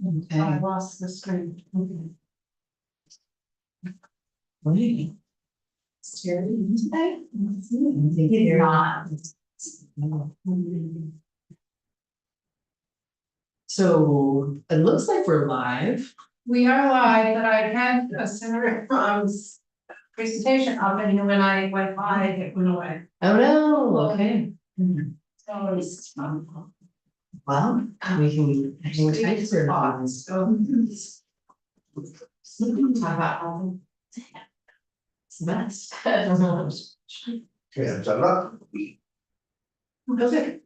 Okay. I lost the screen. Wait. Today? You're not. So it looks like we're live. We are live, but I had a Snre presentation up and when I went live, it went away. Oh no, okay. So it's, Well, we can hang tight for now. so. Talk about all it's the best. Okay, so Okay.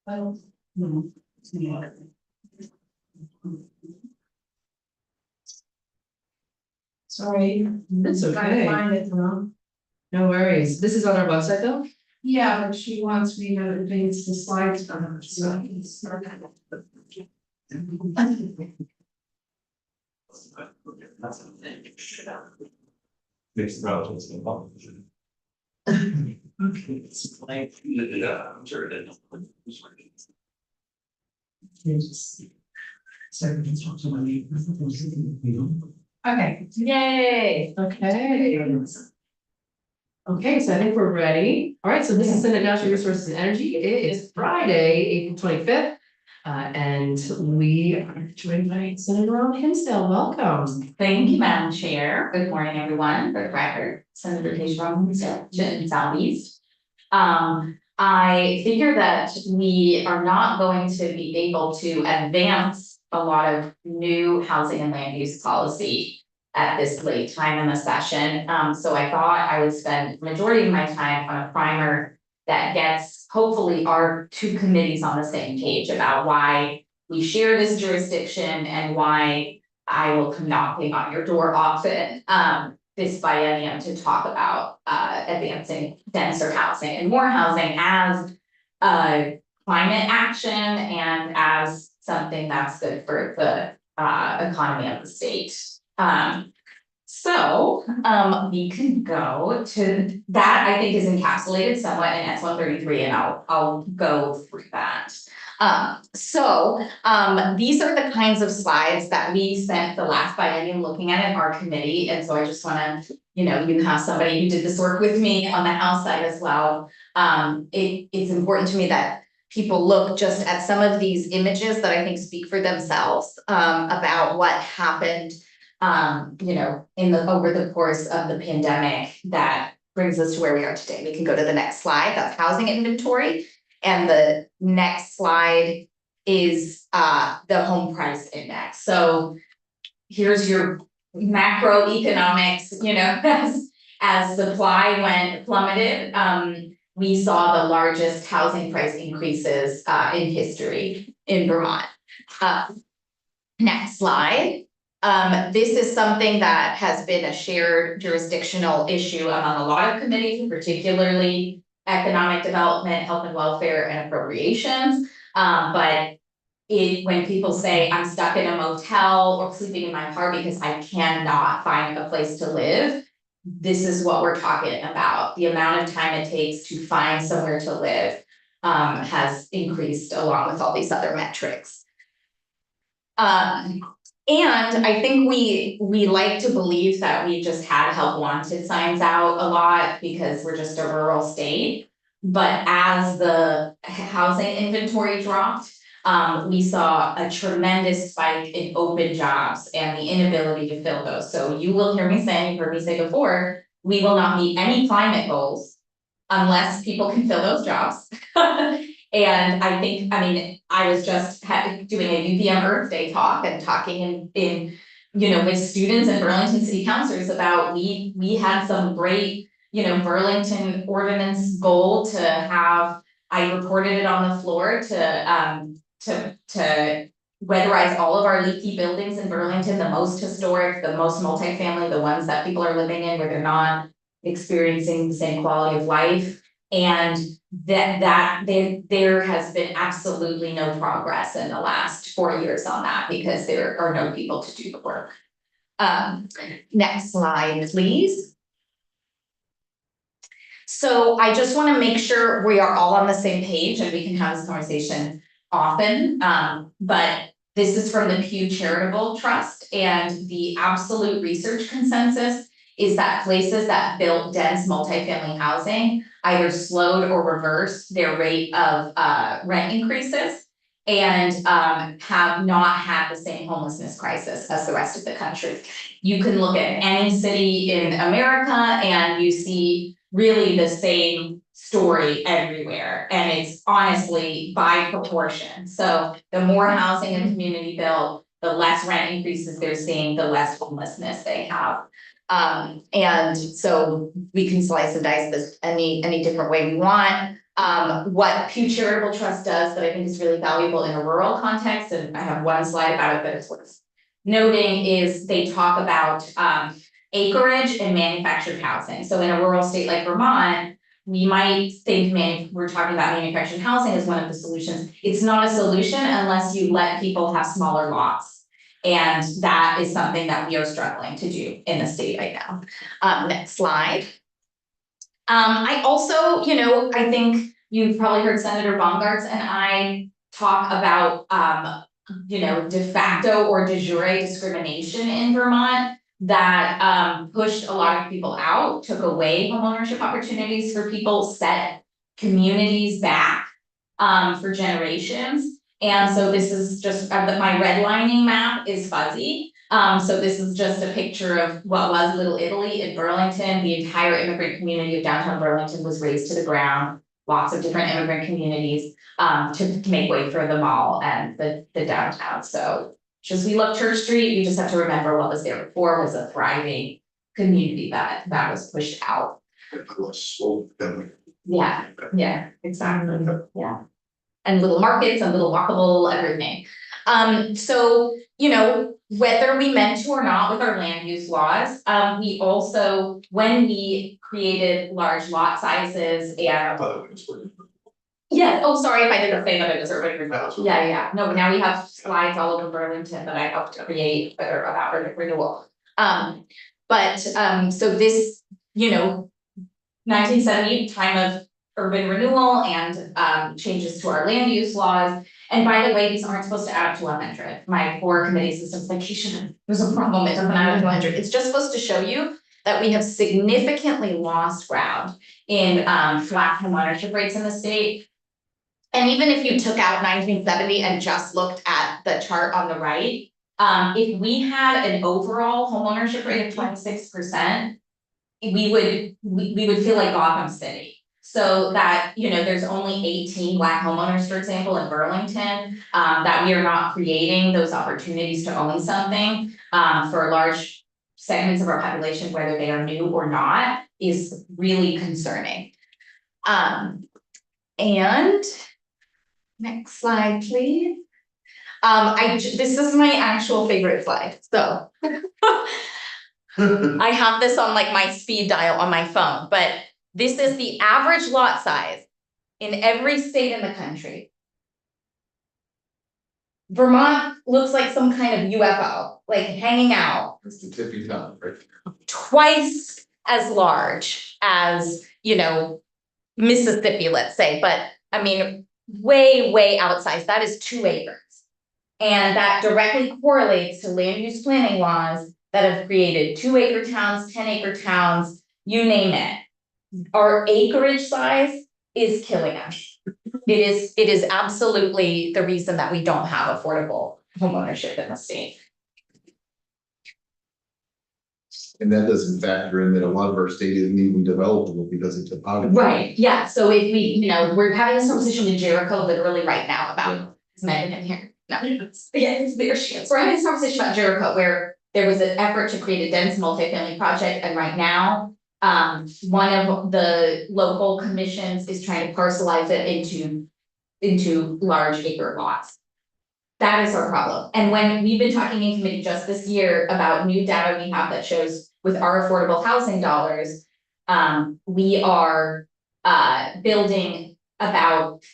Well, yeah. Sorry. It's Trying to okay. find it now. No worries. This is on our website though? Yeah, but she wants me to advance the slides for her, so I can start. Mixed relatives involved. Okay. It's like, yeah, I'm sure it is. Okay. Yay. Okay. Okay, so I think we're ready. All right, so this is Senate Natural Resources and Energy. It is Friday, April 25th. And we are joined by Senator Hinsdale. Welcome. Thank you, Madam Chair. Good morning, everyone. For the record, Senator Hinsdale, Southeast. I figure that we are not going to be able to advance a lot of new housing and land use policy at this late time in the session. So I thought I would spend the majority of my time on a primer that gets hopefully our two committees on the same page about why we share this jurisdiction and why I will come knocking on your door often this biennium to talk about advancing denser housing and more housing as climate action and as something that's good for the economy of the state. We can go to that. I think is encapsulated somewhat in S-133, and I'll go through that. These are the kinds of slides that we spent the last biennium looking at in our committee, and so I just wanna, you have somebody who did this work with me on the House side as well. It's important to me that people look just at some of these images that I think speak for themselves, about what happened, over the course of the pandemic that brings us to where we are today. We can go to the next slide, that's housing inventory. And the next slide is the home price index. So here's your macroeconomics, as supply went plummeted, we saw the largest housing price increases in history in Vermont. Next slide. This is something that has been a shared jurisdictional issue among a lot of committees, particularly economic development, health and welfare, and appropriations. But when people say I'm stuck in a motel or sleeping in my car because I cannot find a place to live, this is what we're talking about. The amount of time it takes to find somewhere to live has increased along with all these other metrics. And I think we like to believe that we just had help wanted signs out a lot because we're just a rural state. But as the housing inventory dropped, we saw a tremendous spike in open jobs and the inability to fill those. So you will hear me say, you've heard me say before, we will not meet any climate goals unless people can fill those jobs. And I was just doing a UVM Earth Day talk and talking in with students and Burlington city councilors about we had some great, Burlington ordinance goal to have, I reported it on the floor to weatherize all of our leaky buildings in Burlington, the most historic, the most multifamily, the ones that people are living in where they're not experiencing the same quality of life. And there has been absolutely no progress in the last 4 years on that because there are no people to do the work. Next slide, please. So I just wanna make sure we are all on the same page and we can have this conversation often. But this is from the Pew Charitable Trust, and the absolute research consensus is that places that built dense multifamily housing either slowed or reversed their rate of rent increases. And have not had the same homelessness crisis as the rest of the country. You can look at any city in America and you see really the same story everywhere. And it's honestly by proportion. So the more housing and community built, the less rent increases they're seeing, the less homelessness they have. And so we can slice and dice this any different way we want. What Pew Charitable Trust does that I think is really valuable in a rural context, and I have one slide about it, but it's worth noting, is they talk about acreage and manufactured housing. So in a rural state like Vermont, we might think we're talking about manufactured housing as one of the solutions. It's not a solution unless you let people have smaller lots. And that is something that we are struggling to do in the state right now. Next slide. I also, I think you've probably heard Senator Baumgart's and I talk about, de facto or de jure discrimination in Vermont that pushed a lot of people out, took away homeownership opportunities for people, set communities back for generations. And so this is just, my redlining map is fuzzy. So this is just a picture of what was Little Italy in Burlington. The entire immigrant community of downtown Burlington was razed to the ground. Lots of different immigrant communities to make way for the mall and the downtown. So just we love Church Street, we just have to remember what was there before was a thriving community that was pushed out. Yeah, exactly, yeah. And little markets and little walkable everything. So, whether we meant to or not with our land use laws, we also, when we created large lot sizes and. Yeah, oh, sorry if I didn't say that it was urban renewal. Yeah, no, now we have slides all over Burlington that I helped create that are about urban renewal. So this, 1970 time of urban renewal and changes to our land use laws. And by the way, these aren't supposed to add up to 100. My core committee system's like, there's a problem, it doesn't add up to 100. It's just supposed to show you that we have significantly lost ground in flat home ownership rates in the state. And even if you took out 1970 and just looked at the chart on the right, if we had an overall home ownership rate of 26%, we would feel like Gotham City. So that, there's only 18 Black homeowners, for example, in Burlington, that we are not creating those opportunities to own something for large segments of our population, whether they are new or not, is really concerning. And next slide, please. This is my actual favorite slide, so. I have this on like my speed dial on my phone, but this is the average lot size in every state in the country. Vermont looks like some kind of UFO, like hanging out. It's the tippy top, right? Twice as large as, Mississippi, let's say, but I mean, way outsized. That is 2 acres. And that directly correlates to land use planning laws that have created 2-acre towns, 10-acre towns, you name it. Our acreage size is killing us. It is absolutely the reason that we don't have affordable homeownership in the state. And that doesn't factor in that a lot of our state isn't even developable because it's topography. Right, yeah, so if we, we're having this conversation in Jericho literally right now about, is Megan in here? No, there she is. We're having this conversation about Jericho where there was an effort to create a dense multifamily project, and right now, one of the local commissions is trying to parcelize it into large acre lots. That is our problem. And when we've been talking in committee just this year about new data we have that shows with our affordable housing dollars, we are building about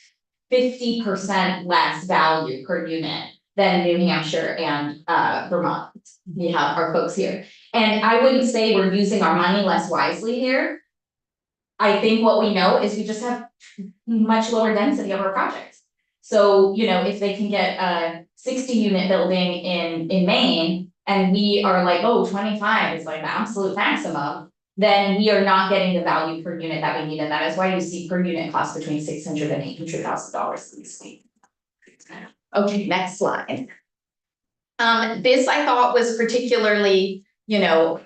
50% less value per unit than New Hampshire and Vermont. We have our folks here. And I wouldn't say we're using our money less wisely here. I think what we know is we just have much lower density of our projects. So, you know, if they can get a 60-unit building in Maine, and we are like, oh, 25 is like the absolute maximum, then we are not getting the value per unit that we need, and that is why you see per unit cost between $600,000 and $800,000 in this week. Okay, next slide. This I thought was particularly, you know,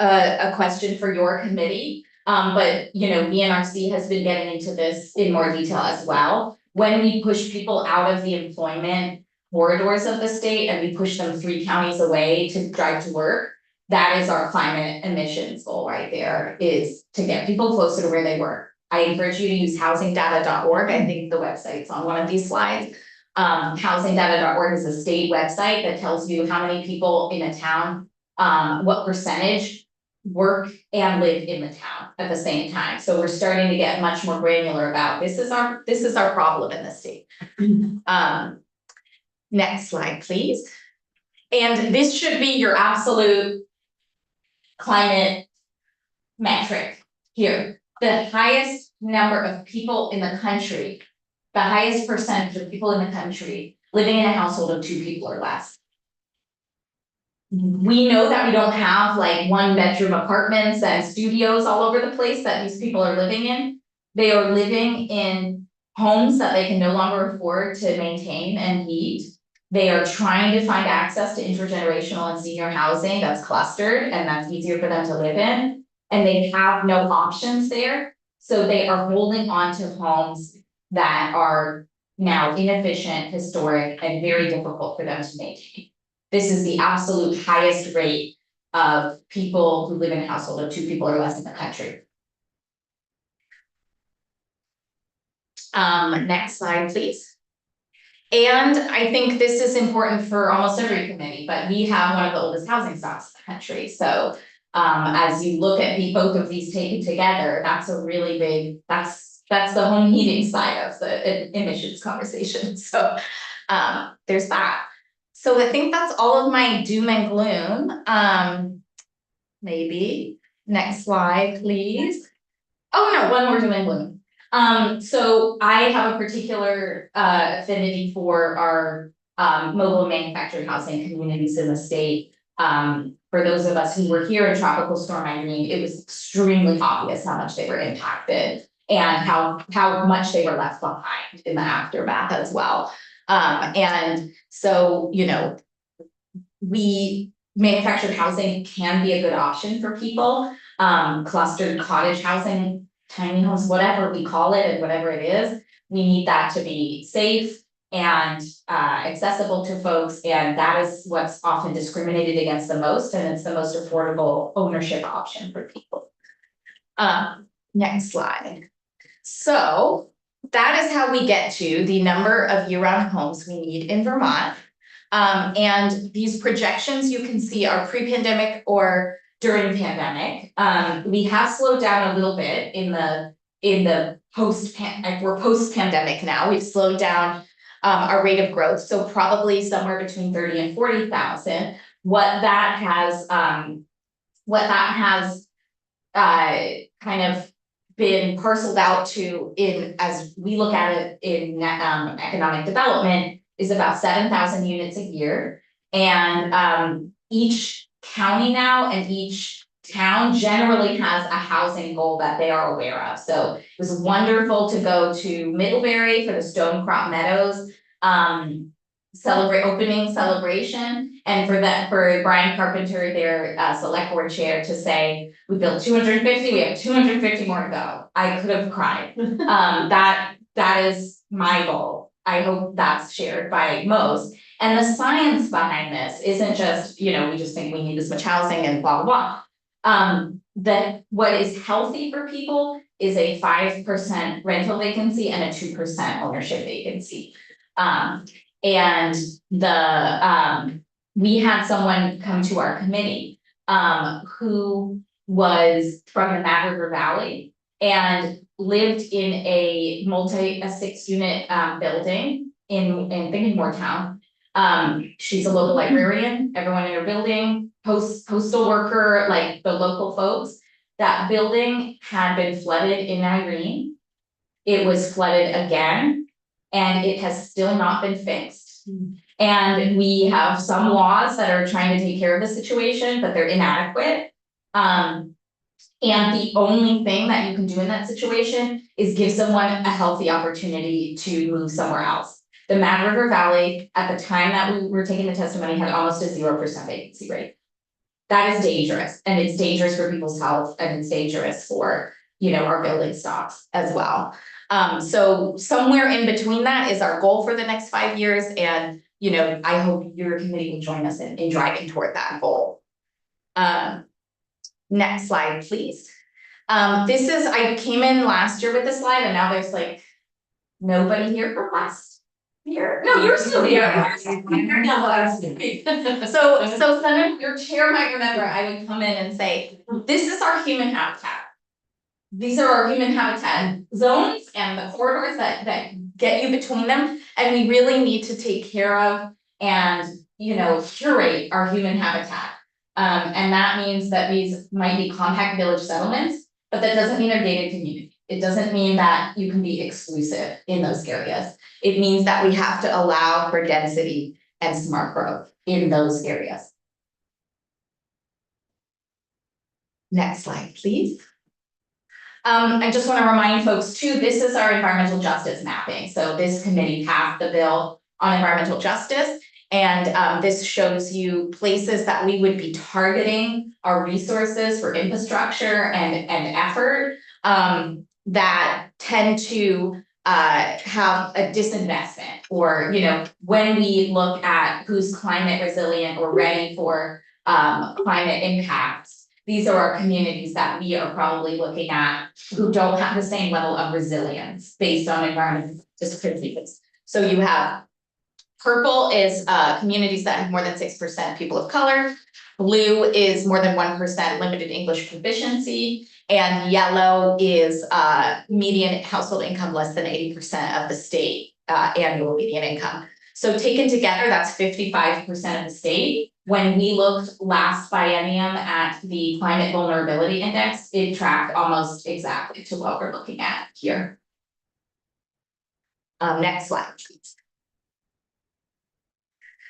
a question for your committee. But you know, BNRC has been getting into this in more detail as well. When we push people out of the employment corridors of the state and we push them 3 counties away to drive to work, that is our climate emissions goal right there, is to get people closer to where they work. I encourage you to use housingdata.org. I think the website's on one of these slides. Housingdata.org is a state website that tells you how many people in a town, what percentage work and live in the town at the same time. So we're starting to get much more granular about this is our problem in the state. Next slide, please. And this should be your absolute climate metric here. The highest number of people in the country, the highest percentage of people in the country living in a household of 2 people or less. We know that we don't have like 1-bedroom apartments and studios all over the place that these people are living in. They are living in homes that they can no longer afford to maintain and heat. They are trying to find access to intergenerational and senior housing that's clustered and that's easier for them to live in. And they have no options there. So they are holding on to homes that are now inefficient, historic, and very difficult for them to maintain. This is the absolute highest rate of people who live in a household of 2 people or less in the country. Next slide, please. And I think this is important for almost every committee, but we have one of the oldest housing stocks in the country. So as you look at both of these taken together, that's a really big, that's the home heating side of the emissions conversation. So there's that. So I think that's all of my doom and gloom. Maybe next slide, please. Oh no, one more doom and gloom. So I have a particular affinity for our mobile manufactured housing communities in the state. For those of us who were here in Tropical Storm Irene, it was extremely obvious how much they were impacted and how much they were left behind in the aftermath as well. And so, you know, manufactured housing can be a good option for people. Clustered cottage housing, tiny homes, whatever we call it and whatever it is, we need that to be safe and accessible to folks, and that is what's often discriminated against the most, and it's the most affordable ownership option for people. Next slide. So that is how we get to the number of year-round homes we need in Vermont. And these projections you can see are pre-pandemic or during pandemic. We have slowed down a little bit in the post-pandemic now. We've slowed down our rate of growth, so probably somewhere between 30 and 40,000. What that has kind of been parceled out to as we look at it in economic development is about 7,000 units a year. And each county now and each town generally has a housing goal that they are aware of. So it was wonderful to go to Middlebury for the Stonecrop Meadows celebration, and for Brian Carpenter, their select board chair, to say we built 250, we have 250 more to go. I could have cried. That is my goal. I hope that's shared by most. And the science behind this isn't just, you know, we just think we need this much housing and blah, blah, blah. That what is healthy for people is a 5% rental vacancy and a 2% ownership vacancy. And we had someone come to our committee who was from the Mad River Valley and lived in a 6-unit building in Moortown. She's a local librarian, everyone in her building, postal worker, like the local folks. that building had been flooded in Irene. It was flooded again, and it has still not been fixed. And we have some laws that are trying to take care of the situation, but they're inadequate. And the only thing that you can do in that situation is give someone a healthy opportunity to move somewhere else. The Mad River Valley, at the time that we were taking the testimony, had almost a 0% vacancy rate. That is dangerous, and it's dangerous for people's health, and it's dangerous for, our building stocks as well. So somewhere in between that is our goal for the next 5 years, and, I hope your committee will join us in driving toward that goal. Next slide, please. I came in last year with this slide, and now there's like nobody here from last year. No, you're still here. So some of your chair might remember, I would come in and say, this is our human habitat. These are our human habitat zones and the corridors that get you between them, and we really need to take care of and, curate our human habitat. And that means that these might be compact village settlements, but that doesn't mean they're gated community. It doesn't mean that you can be exclusive in those areas. It means that we have to allow for density and smart growth in those areas. Next slide, please. I just want to remind folks too, this is our environmental justice mapping. So this committee passed the bill on environmental justice. And this shows you places that we would be targeting our resources for infrastructure and effort that tend to have a disinvestment, or when we look at who's climate resilient or ready for climate impacts, these are our communities that we are probably looking at who don't have the same level of resilience based on environmental discriminations. So you have purple is communities that have more than 6% people of color. Blue is more than 1% limited English proficiency. And yellow is median household income less than 80% of the state annual median income. So taken together, that's 55% of the state. When we looked last biennium at the climate vulnerability index, it tracked almost exactly to what we're looking at here. Next slide, please.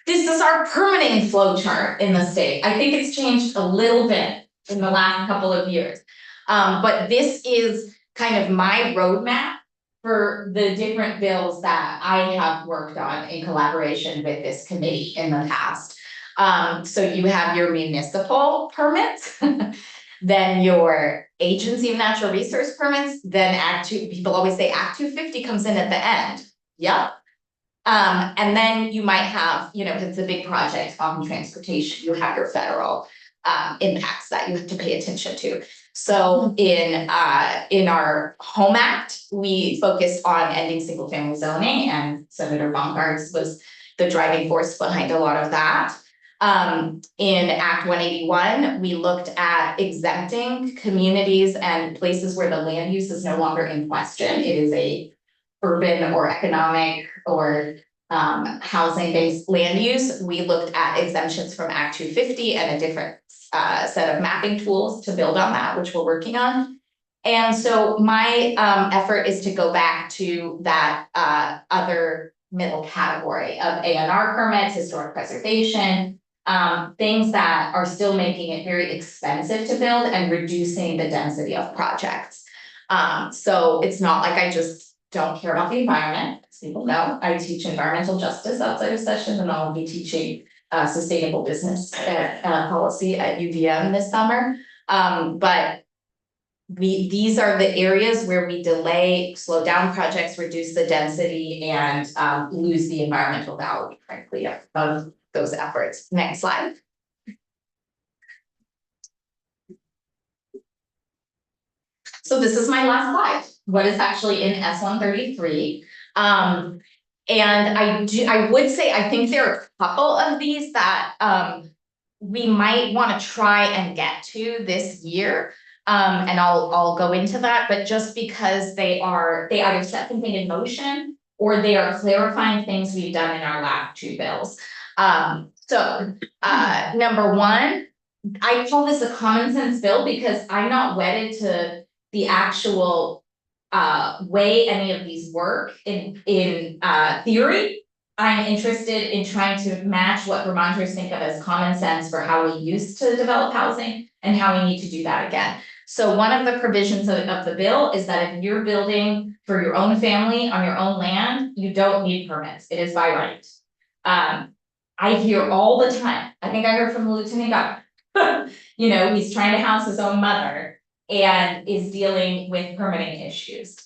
This is our permitting flow chart in the state. I think it's changed a little bit in the last couple of years. But this is kind of my roadmap for the different bills that I have worked on in collaboration with this committee in the past. So you have your municipal permits, then your agency of natural resource permits, then Act 2, people always say Act 250 comes in at the end. Yep. And then you might have, if it's a big project on transportation, you have your federal impacts that you have to pay attention to. So in our Home Act, we focused on ending single family zoning, and Senator Baumgart's was the driving force behind a lot of that. In Act 181, we looked at exempting communities and places where the land use is no longer in question. It is a urban or economic or housing-based land use. We looked at exemptions from Act 250 and a different set of mapping tools to build on that, which we're working on. And so my effort is to go back to that other middle category of A&R permits, historic preservation, things that are still making it very expensive to build and reducing the density of projects. So it's not like I just don't care about the environment. As people know, I teach environmental justice outside of session, and I'll be teaching sustainable business policy at UVM this summer. But these are the areas where we delay, slow down projects, reduce the density, and lose the environmental value, frankly, of those efforts. Next slide. So this is my last slide. What is actually in S133? And I would say, I think there are a couple of these that we might want to try and get to this year. And I'll go into that, but just because they either set something in motion or they are clarifying things we've done in our last two bills. So number one, I call this a common sense bill because I'm not wedded to the actual way any of these work in theory. I'm interested in trying to match what Vermonters think of as common sense for how we used to develop housing and how we need to do that again. So one of the provisions of the bill is that if you're building for your own family on your own land, you don't need permits, it is by right. I hear all the time, I think I heard from the lieutenant governor, you know, he's trying to house his own mother and is dealing with permitting issues.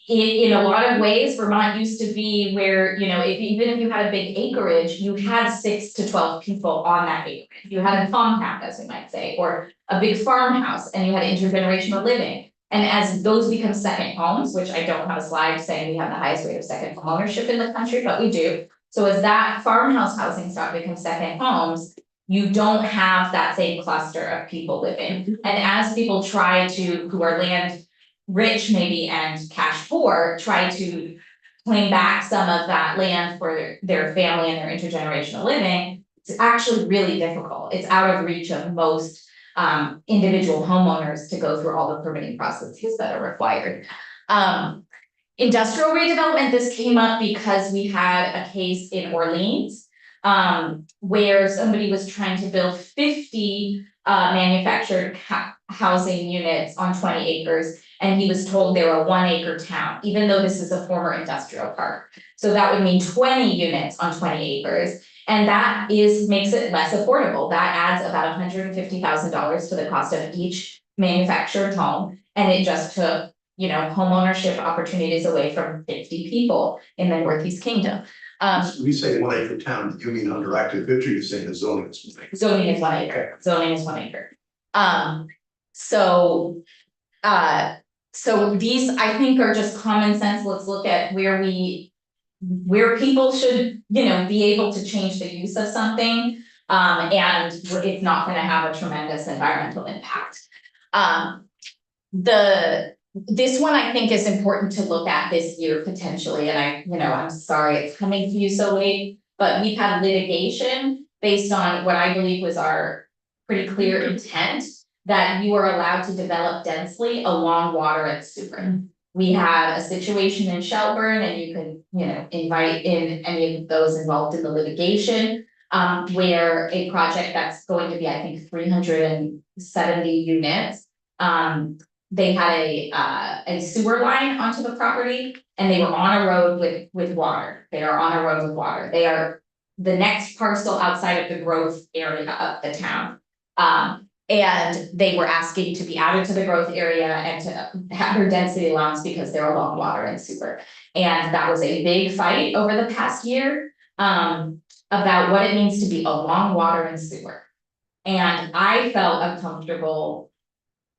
In a lot of ways, Vermont used to be where, you know, even if you had a big acreage, you had 6 to 12 people on that acreage. You had a compound, as we might say, or a big farmhouse, and you had intergenerational living. And as those become second homes, which I don't have a slide saying we have the highest rate of second home ownership in the country, but we do. So as that farmhouse housing stock becomes second homes, you don't have that same cluster of people living. And as people try to, who are land rich maybe and cash poor, try to claim back some of that land for their family and their intergenerational living, it's actually really difficult. It's out of reach of most individual homeowners to go through all the permitting processes that are required. Industrial redevelopment, this came up because we had a case in Orleans where somebody was trying to build 50 manufactured housing units on 20 acres. And he was told they were a 1 acre town, even though this is a former industrial park. So that would mean 20 units on 20 acres. And that makes it less affordable. That adds about $150,000 to the cost of each manufactured home. And it just took, you know, home ownership opportunities away from 50 people in the Northeast Kingdom. We say 1 acre town, you mean under active 50, you're saying the zoning is 1 acre. Zoning is 1 acre, zoning is 1 acre. So these, I think, are just common sense. Let's look at where people should, you know, be able to change the use of something. And it's not gonna have a tremendous environmental impact. This one I think is important to look at this year potentially, and I'm sorry it's coming to you so late, but we've had litigation based on what I believe was our pretty clear intent that you are allowed to develop densely along water and sewer. We had a situation in Shelburne, and you could, you know, invite in any of those involved in the litigation, where a project that's going to be, I think, 370 units, they had a sewer line onto the property, and they were on a road with water. They are on a road with water. They are the next parcel outside of the growth area of the town. And they were asking to be added to the growth area and to have their density allowance because they're along water and sewer. And that was a big fight over the past year, about what it means to be along water and sewer. And I felt uncomfortable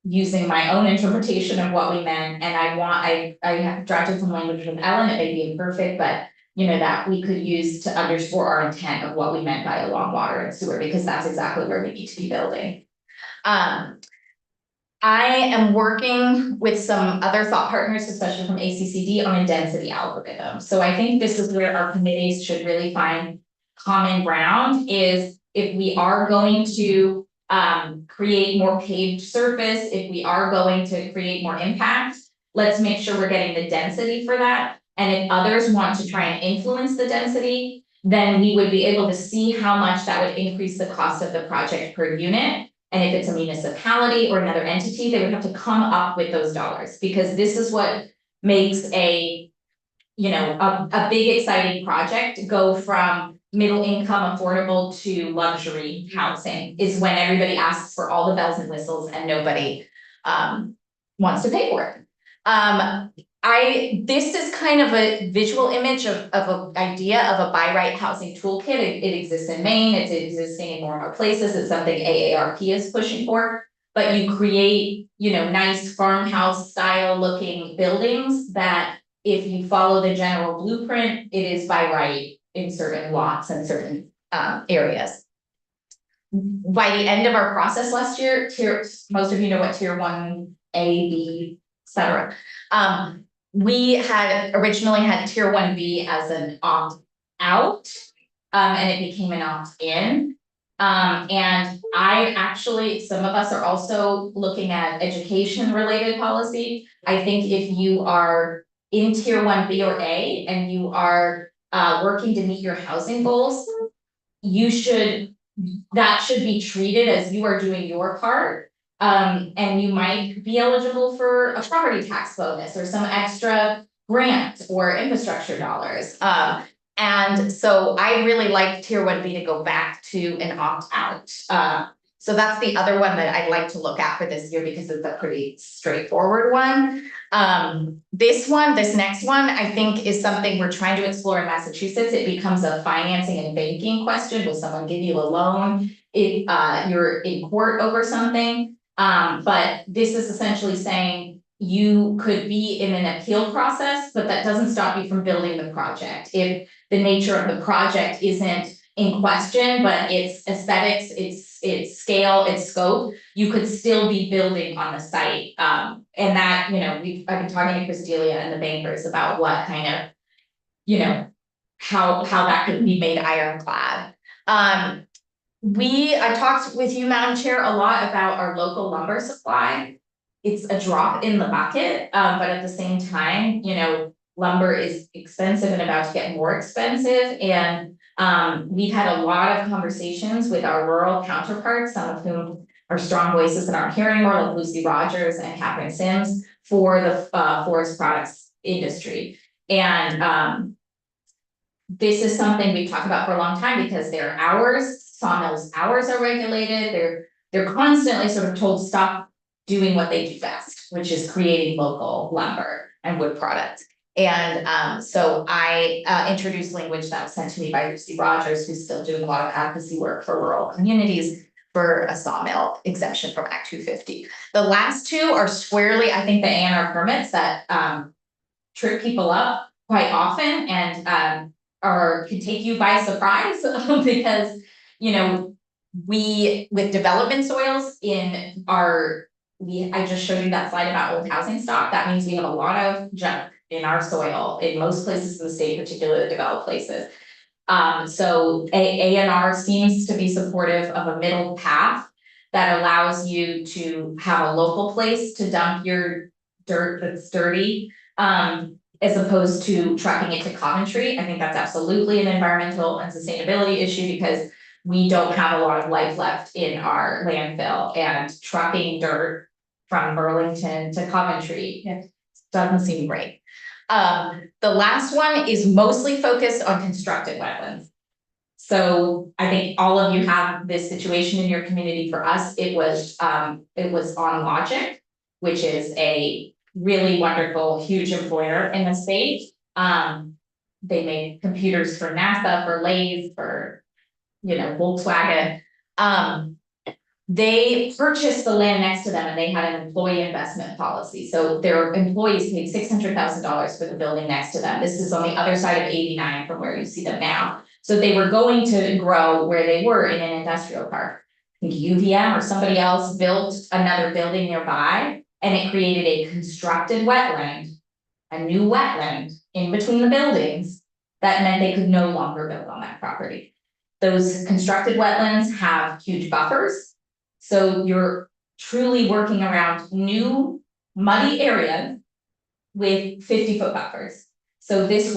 using my own interpretation of what we meant, and I drafted some language with Ellen. It may be imperfect, but you know, that we could use to underscore our intent of what we meant by along water and sewer, because that's exactly where we need to be building. I am working with some other thought partners, especially from ACCD, on a density algorithm. So I think this is where our committees should really find common ground, is if we are going to create more paved surface, if we are going to create more impact, let's make sure we're getting the density for that. And if others want to try and influence the density, then we would be able to see how much that would increase the cost of the project per unit. And if it's a municipality or another entity, they would have to come up with those dollars, because this is what makes a big exciting project go from middle income affordable to luxury housing, is when everybody asks for all the bells and whistles and nobody wants to pay for it. This is kind of a visual image of an idea of a by right housing toolkit. It exists in Maine, it's existing in more and more places, it's something AARP is pushing for. But you create, nice farmhouse style looking buildings that, if you follow the general blueprint, it is by right in certain lots and certain areas. By the end of our process last year, most of you know what tier 1A, B, etc. We had originally had tier 1B as an opt-out, and it became an opt-in. And I actually, some of us are also looking at education related policy. I think if you are in tier 1B or A and you are working to meet your housing goals, that should be treated as you are doing your part. And you might be eligible for a property tax bonus or some extra grant or infrastructure dollars. And so I really like tier 1B to go back to an opt-out. So that's the other one that I'd like to look at for this year because it's a pretty straightforward one. This next one, I think is something we're trying to explore in Massachusetts. It becomes a financing and banking question. Will someone give you a loan if you're in court over something? But this is essentially saying you could be in an appeal process, but that doesn't stop you from building the project. If the nature of the project isn't in question, but its aesthetics, its scale, its scope, you could still be building on the site. And that, I've been talking to Chris Delia and the bankers about what kind of, how that could be made ironclad. I talked with you, Madam Chair, a lot about our local lumber supply. It's a drop in the bucket, but at the same time, lumber is expensive and about to get more expensive. And we've had a lot of conversations with our rural counterparts, some of whom are strong voices that aren't hearing more, like Lucy Rogers and Catherine Sims, for the forest products industry. And this is something we've talked about for a long time because their hours, sawmills' hours are regulated. They're constantly sort of told stop doing what they do best, which is creating local lumber and wood products. And so I introduced language that was sent to me by Lucy Rogers, who's still doing a lot of advocacy work for rural communities, for a sawmill exemption from Act 250. The last two are squarely, I think, the A&R permits that trip people up quite often and can take you by surprise because, we, with development soils I just showed you that slide about old housing stock. That means we have a lot of junk in our soil in most places in the state, particularly the developed places. So A&R seems to be supportive of a middle path that allows you to have a local place to dump your dirt that's dirty, as opposed to trucking it to Coventry. I think that's absolutely an environmental and sustainability issue because we don't have a lot of life left in our landfill, and trucking dirt from Burlington to Coventry doesn't seem great. The last one is mostly focused on constructed wetlands. So I think all of you have this situation in your community. For us, it was on Logic, which is a really wonderful, huge employer in the state. They made computers for NASA, for Lay's, for Volkswagen. They purchased the land next to them and they had an employee investment policy. So their employees paid $600,000 for the building next to them. This is on the other side of 89 from where you see them now. So they were going to grow where they were in an industrial park. I think UVM or somebody else built another building nearby, and it created a constructed wetland, a new wetland in between the buildings that meant they could no longer build on that property. Those constructed wetlands have huge buffers. So you're truly working around new muddy areas with 50-foot buffers. So this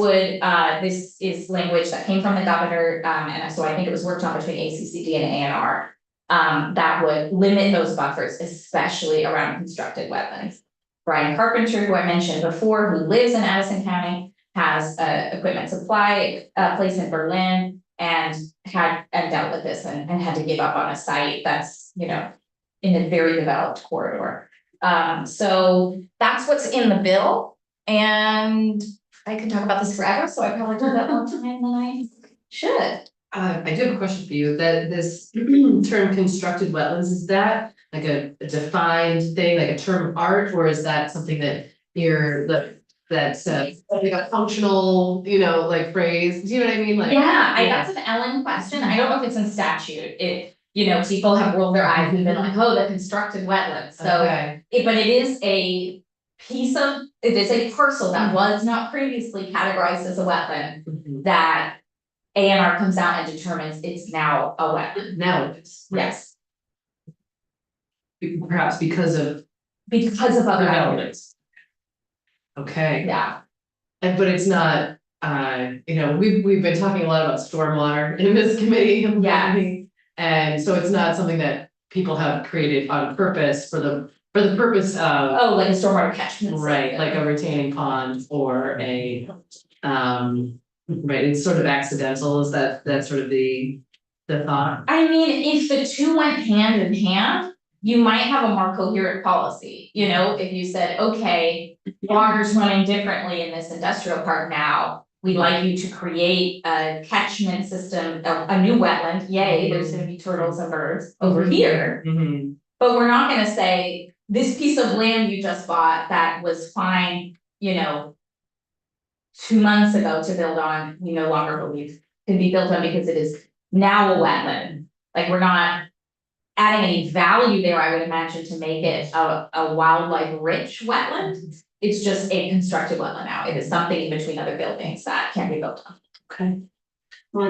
is language that came from the governor, and so I think it was worked on between ACCD and A&R, that would limit those buffers, especially around constructed wetlands. Brian Carpenter, who I mentioned before, who lives in Addison County, has a equipment supply place in Berlin, and dealt with this and had to give up on a site that's, in a very developed corridor. So that's what's in the bill, and I could talk about this forever, so I probably took that more time than I should. I do have a question for you, that this term constructed wetlands, is that like a defined thing, like a term of art, or is that something that that's like a functional, like phrase, do you know what I mean? Like, That's an Ellen question. I don't know if it's in statute. People have rolled their eyes and been like, oh, the constructed wetlands. So, okay. but it is a parcel that was not previously categorized as a wetland Mhm. that A&R comes out and determines it's now a wetland, Now it is. yes, Perhaps because of because of other elements, developments. Okay, yeah. and but it's not, we've been talking a lot about stormwater in this committee. Yes. And so it's not something that people have created on purpose for the purpose of, Oh, like a stormwater catchment system. right, like a retaining pond or a, right, it's sort of accidental, is that's sort of the thought? I mean, if the two went hand in hand, you might have a more coherent policy, you know, if you said, okay, water's running differently in this industrial park now. We'd like you to create a catchment system, a new wetland, yay, there's gonna be turtles and birds over here. Mhm. But we're not gonna say, this piece of land you just bought that was fine, 2 months ago to build on, we no longer believe can be built on because it is now a wetland. Like, we're not adding any value there, I would imagine, to make it a wildlife rich wetland. It's just a constructed wetland now, it is something in between other buildings that can be built on. Okay. Oh,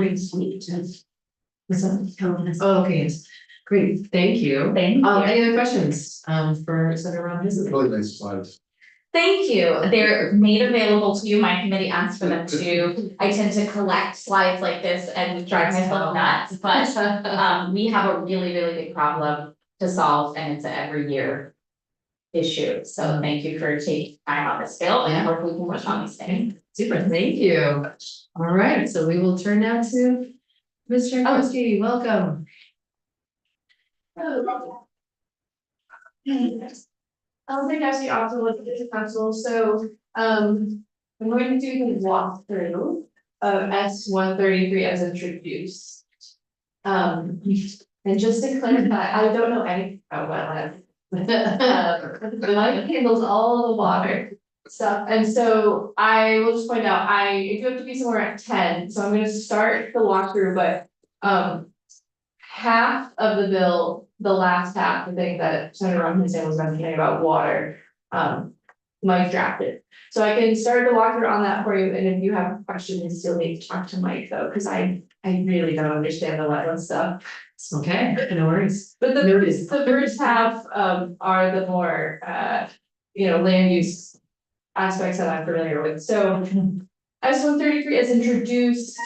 okay, yes, great, thank you. Thank you. Any other questions, for Senator Robinson? Really nice slides. Thank you, they're made available to you, my committee asked for them too. I tend to collect slides like this and drive myself nuts, but we have a really, really big problem to solve and it's an every year issue, so thank you for taking time on this bill and hopefully we can work on these things. Super, thank you. All right, so we will turn now to Mr. Jankowski, welcome. Thank you, also with the council, so, I'm going to do the walkthrough of S-133 as introduced. And just to clarify, I don't know anything about wetlands. Mike handles all the water stuff, and so I will just point out, I do have to be somewhere at 10, so I'm gonna start the walkthrough, but, half of the bill, the last half, the thing that Senator Robinson was mentioning about water, Mike drafted. So I can start the walkthrough on that for you, and if you have questions, you'll need to talk to Mike though, cause I really don't understand the wetland stuff. Okay, no worries. But the Noted. first half, are the more, land use aspects that I'm familiar with, so. S-133 is introduced,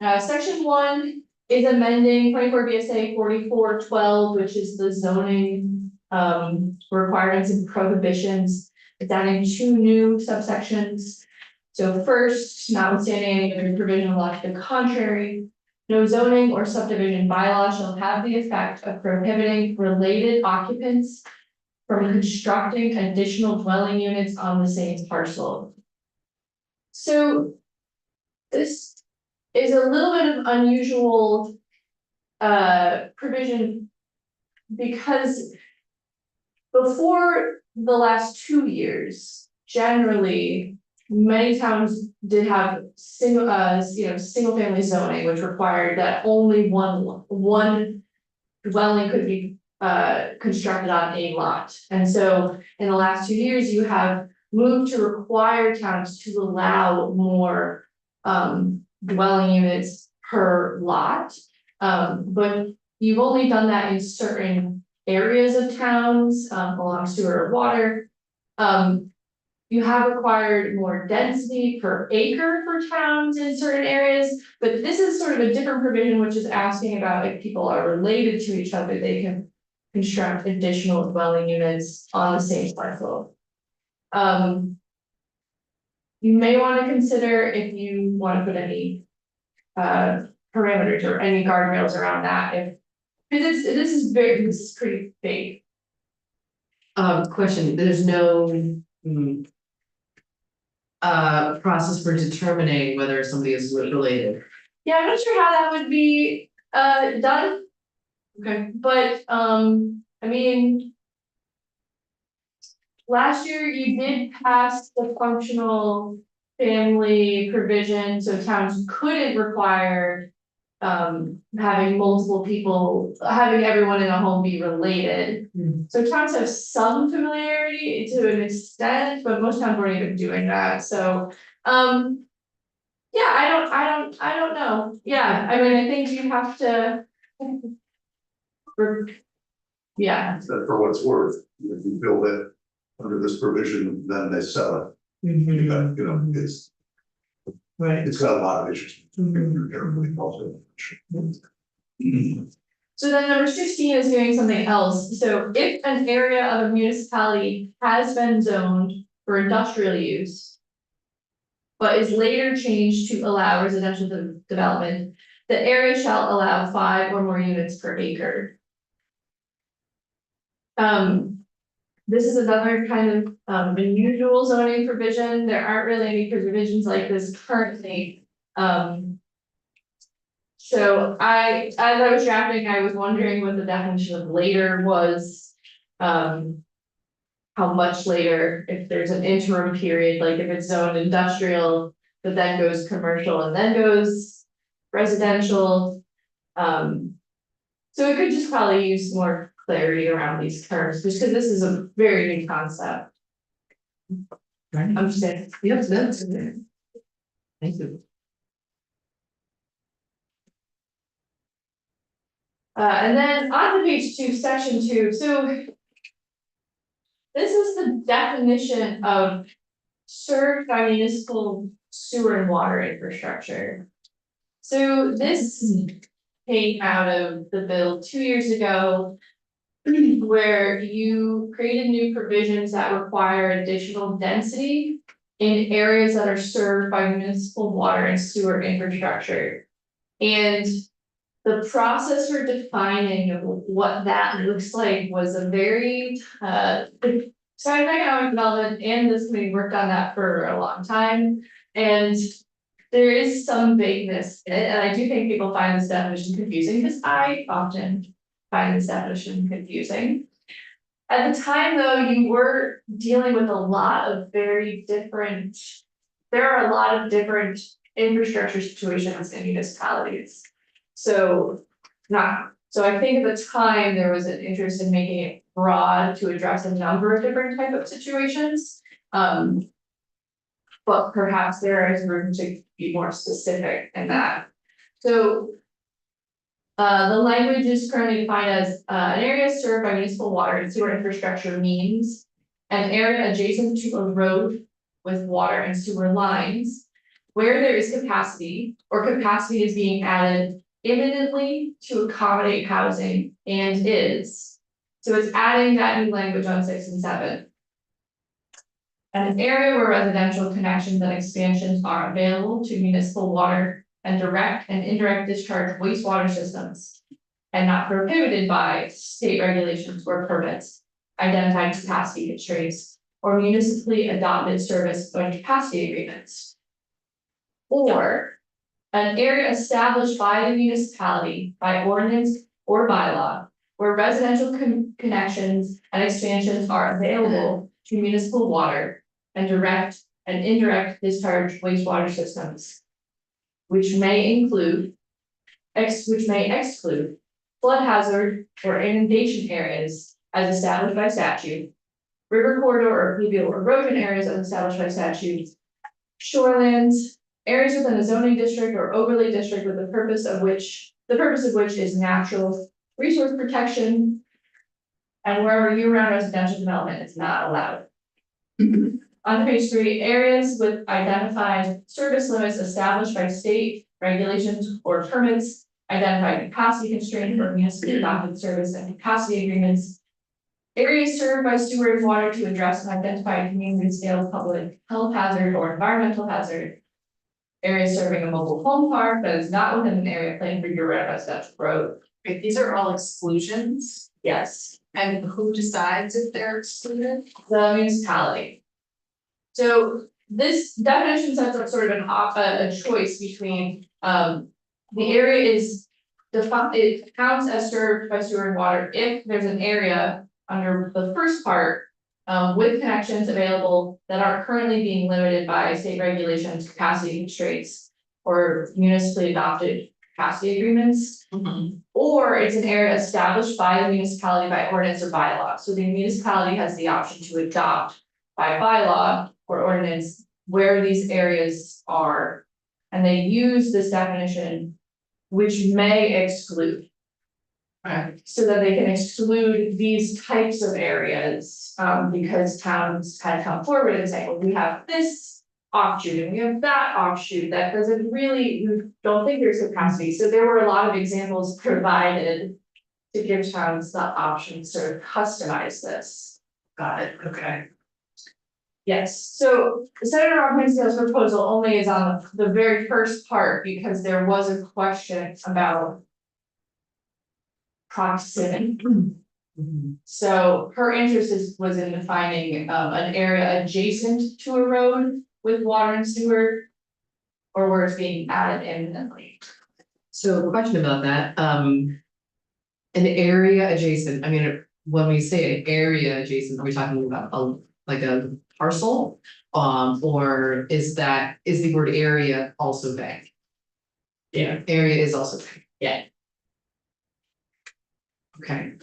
section 1 is amending 24 VSA 4412, which is the zoning, requirements and prohibitions. It's adding 2 new subsections. So first, notwithstanding any provision of law to the contrary, no zoning or subdivision bylaw shall have the effect of prohibiting related occupants from constructing additional dwelling units on the same parcel. So this is a little bit of unusual provision because before the last 2 years, generally, many towns did have single family zoning, which required that only one dwelling could be constructed on a lot. And so in the last 2 years, you have moved to require towns to allow more dwelling units per lot. But you've only done that in certain areas of towns, along sewer or water. You have required more density per acre for towns in certain areas, but this is sort of a different provision, which is asking about if people are related to each other, they can construct additional dwelling units on the same parcel. You may want to consider if you want to put any parameters or any guardrails around that, because this is pretty big. Question, there's no process for determining whether somebody is related. Yeah, I'm not sure how that would be done, Okay. but I mean. Last year you did pass the functional family provision, so towns couldn't require. Having multiple people, having everyone in a home be related. So towns have some familiarity to an extent, but most towns weren't even doing that, so. Yeah, I don't know, yeah, I mean, I think you have to. Yeah, That for what it's worth, if you build it under this provision, then they sell it, you know, Right. it's got a lot of issues. Everybody calls it. so then number 16 is doing something else, so if an area of a municipality has been zoned for industrial use. But is later changed to allow residential development, the area shall allow 5 or more units per acre. This is another kind of unusual zoning provision, there aren't really any provisions like this currently. So as I was drafting, I was wondering what the definition of later was. How much later, if there's an interim period, like if it's zoned industrial, but then goes commercial and then goes residential. So it could just probably use more clarity around these terms, just because this is a very new concept. I'm just saying, Yes, that's good. Thank you. And then on to page 2, section 2, so. This is the definition of served by municipal sewer and water infrastructure. So this came out of the bill 2 years ago. Where you created new provisions that require additional density in areas that are served by municipal water and sewer infrastructure. And the process for defining what that looks like was a very Science and Economic Development and this committee worked on that for a long time. And there is some vagueness in it, and I do think people find this definition confusing, because I often find this definition confusing. At the time, though, you were dealing with a lot of very different, there are a lot of different infrastructure situations in municipalities. So I think at the time, there was an interest in making it broad to address a number of different type of situations. But perhaps there is room to be more specific in that. So the language is currently defined as an area served by municipal water and sewer infrastructure means an area adjacent to a road with water and sewer lines where there is capacity or capacity is being added imminently to accommodate housing and is. So it's adding that new language on 6 and 7. An area where residential connections and expansions are available to municipal water and direct and indirect discharge wastewater systems. And not prohibited by state regulations or permits, identified capacity constraints, or municipally adopted service or capacity agreements. Or an area established by the municipality by ordinance or bylaw, where residential connections and expansions are available to municipal water and direct and indirect discharge wastewater systems. Which may exclude flood hazard or inundation areas as established by statute. River corridor or fluvial erosion areas as established by statute. Shorelands, areas within a zoning district or overlay district with the purpose of which is natural resource protection. And wherever year-round residential development is not allowed. On page 3, areas with identified service limits established by state regulations or permits, identified capacity constraints or municipally adopted service and capacity agreements. Areas served by sewer and water to address an identified community scale public health hazard or environmental hazard. Areas serving a mobile home park that is not within an area planned for year-round residential growth. Right, these are all exclusions, Yes, and who decides if they're excluded? the municipality. So this definition sets up sort of a choice between, the area is defined, it counts as served by sewer and water if there's an area under the first part. With connections available that aren't currently being limited by state regulations, capacity constraints, or municipally adopted capacity agreements. Or it's an area established by the municipality by ordinance or bylaw, so the municipality has the option to adopt by bylaw or ordinance where these areas are. and they use this definition, which may exclude. So that they can exclude these types of areas, because towns had come forward and say, well, we have this offshoot and we have that offshoot, that doesn't really, we don't think there's capacity, so there were a lot of examples provided to give towns the option to sort of customize this. Got it, okay. Yes, so Senator Robinson's proposal only is on the very first part, because there was a question about proximity. So her interest was in defining an area adjacent to a road with water and sewer. Or where it's being added imminently. So question about that, an area adjacent, I mean, when we say an area adjacent, are we talking about like a parcel? Or is the word area also vague? Yeah. Area is also vague. Yeah. Okay.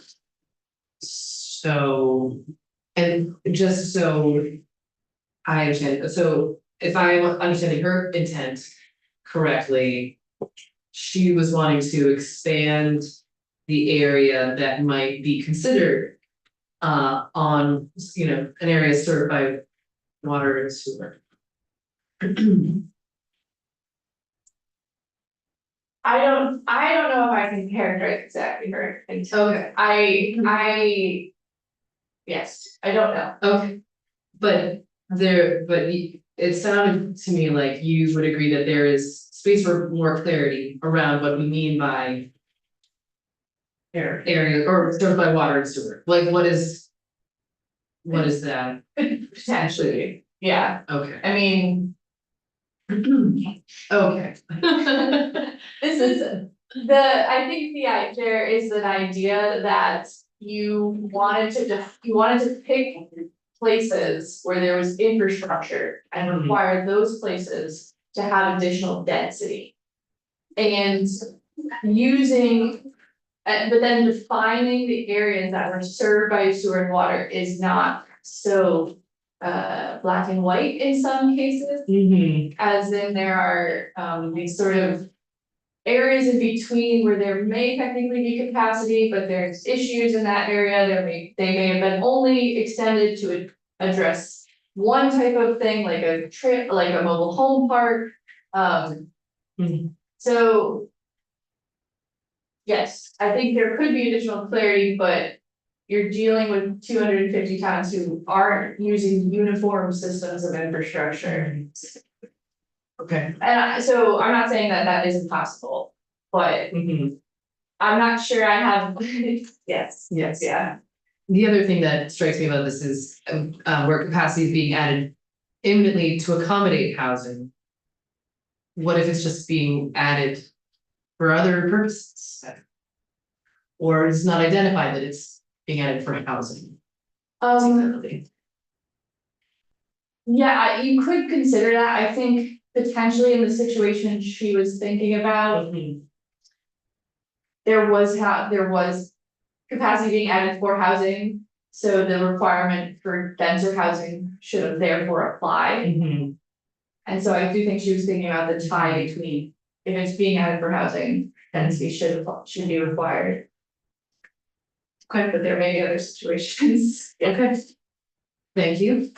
So, and just so I understand, so if I'm understanding her intent correctly, she was wanting to expand the area that might be considered on, you know, an area served by water and sewer. I don't know if I can characterize exactly her intent. Okay. Yes, I don't know. Okay, but it sounded to me like you would agree that there is space for more clarity around what we mean by area or served by water and sewer, like what is that? Potentially, yeah, Okay, I mean, okay. this is I think there is an idea that you wanted to pick places where there was infrastructure and Mhm. require those places to have additional density. And using, but then defining the areas that were served by sewer and water is not so black and white in some cases. As in there are these sort of areas in between where there may technically be capacity, but there's issues in that area, they may have been only extended to address one type of thing, like a trip, like a mobile home park. So yes, I think there could be additional clarity, but you're dealing with 250 towns who aren't using uniform systems of infrastructure. Okay. So I'm not saying that that isn't possible, but I'm not sure I have, yes, Yes. yeah. The other thing that strikes me about this is where capacity is being added imminently to accommodate housing. What if it's just being added for other purposes? Or it's not identified that it's being added for housing? Yeah, you could consider that, I think potentially in the situation she was thinking about, there was capacity being added for housing. So the requirement for denser housing should have therefore applied. And so I do think she was thinking about the tie between, if it's being added for housing, density should be required. Okay, but there may be other situations. Okay. Thank you.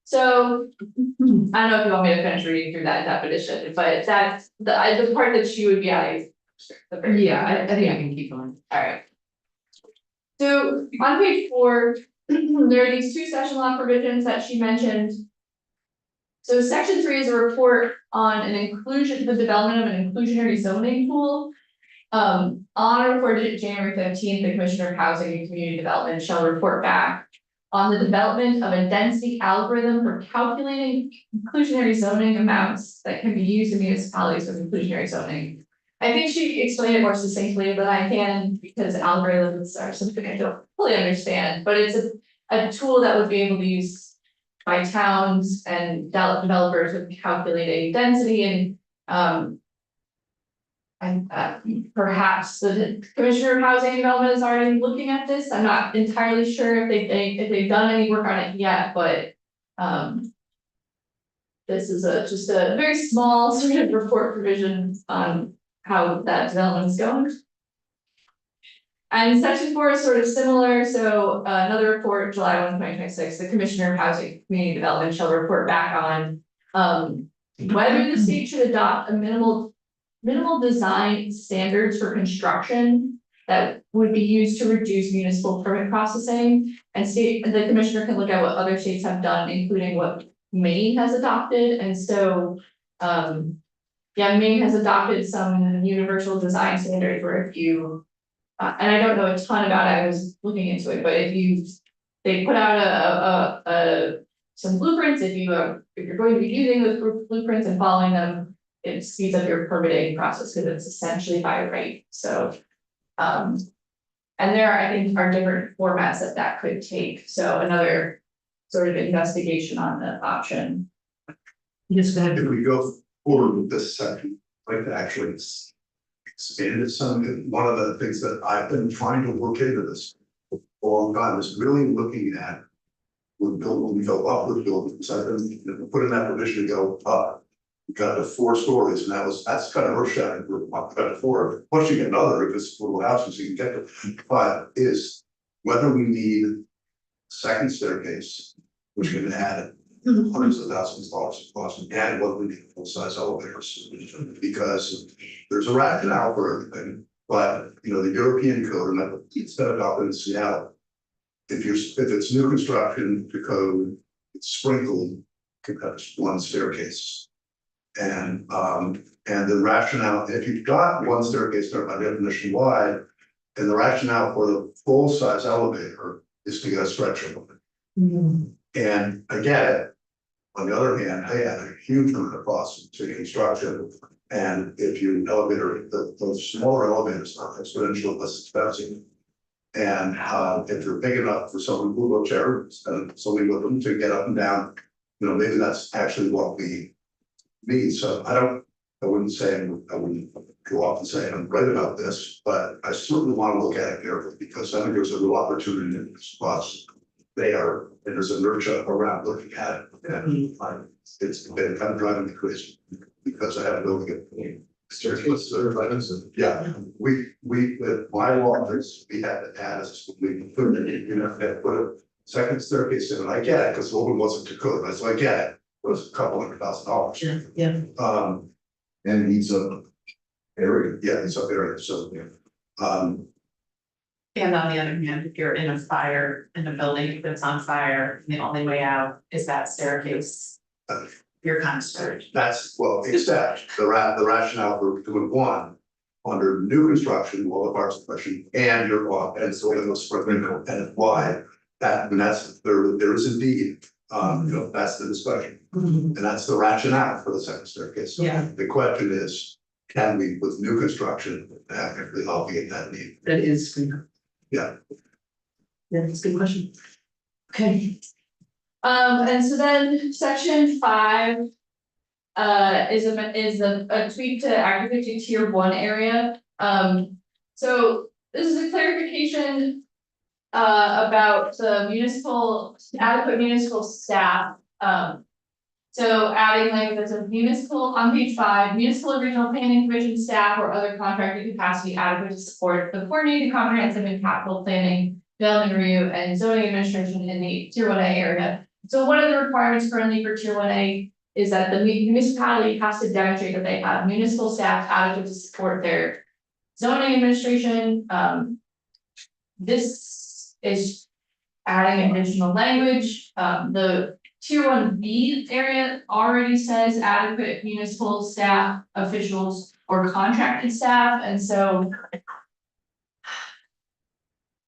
So, I don't know if you want me to finish reading through that definition, but that's the part that she would be adding. Yeah, I think I can keep going. Alright. So on page 4, there are these 2 session law provisions that she mentioned. So section 3 is a report on the development of an inclusionary zoning tool. On a report dated January 15th, the Commissioner of Housing and Community Development shall report back on the development of a density algorithm for calculating inclusionary zoning amounts that can be used in municipalities with inclusionary zoning. I think she explained it more succinctly than I can, because algorithms are something I don't fully understand, but it's a tool that would be able to use by towns and developers with calculating density and perhaps the Commissioner of Housing and Development is already looking at this. I'm not entirely sure if they've done any work on it yet, but this is just a very small sort of report provision on how that development's going. And section 4 is sort of similar, so another report, July 1, 2026, the Commissioner of Housing and Community Development shall report back on whether the state should adopt a minimal design standards for construction that would be used to reduce municipal permit processing. And the commissioner can look at what other states have done, including what Maine has adopted. And so, yeah, Maine has adopted some universal design standards where if you, and I don't know a ton about it, I was looking into it, but they put out some blueprints, if you're going to be using those blueprints and following them, it speeds up your permitting process because it's essentially by right, so. And there, I think, are different formats that could take, so another sort of investigation on the option. Yes, go ahead. If we go forward with this section, I'd like to actually expand it some. One of the things that I've been trying to work into this for a long time is really looking at when we go up with buildings, I've been put in that provision to go up. We got to 4 stories, and that's kind of earth shattering. We're up to 4, pushing another if it's little houses, you can get to 5, is whether we need a second staircase, which can add hundreds of thousands of dollars of cost, and whether we need full-size elevators, because there's a rationale for everything. But you know, the European code, and it's set up in Seattle. If it's new construction to code, it's sprinkled, that's 1 staircase. And the rationale, if you've got 1 staircase there by definition wide, and the rationale for the full-size elevator is to get a stretcher. And I get it. On the other hand, I had a huge amount of cost to construction. And if you elevator, the smaller elevators are exponentially less expensive. And if you're big enough for someone who will chair and somebody with them to get up and down, you know, maybe that's actually what we need. So I wouldn't go off and say I'm right about this, but I certainly want to look at it carefully because I think there's a real opportunity in this spots there, and there's inertia around looking at it. And it's been kind of driving me crazy because I have no good staircase. Yeah, we with my law, we had to add we put it in, you know, put a second staircase in, and I get it because the old one wasn't to code, so I get it. It was a couple $100,000. Yeah. And it needs a area. Yeah, it's up there, so, And on the other hand, if you're in a fire in a building that's on fire, the only way out is that staircase. You're kind of screwed. that's, well, except the rationale for doing 1 under new construction, all the parts of question, and you're off, and so it was for and why that, and that's, there is indeed, you know, that's the discussion. And that's the rationale for the second staircase. So Yeah. the question is, can we, with new construction, actively obviate that need? That is good. Yeah. Yeah, that's a good question. Okay. And so then section 5 is a tweak to agriculture tier 1 area. So this is a clarification about the adequate municipal staff. So adding language that says municipal on page 5, municipal and regional planning commission staff or other contracted capacity adequate to support the coordinated comprehensive and capital planning, development review, and zoning administration in the tier 1A area. So one of the requirements currently for tier 1A is that the municipality has to demonstrate that they have municipal staff adequate to support their zoning administration. This is adding additional language. The tier 1B area already says adequate municipal staff, officials, or contracted staff, and so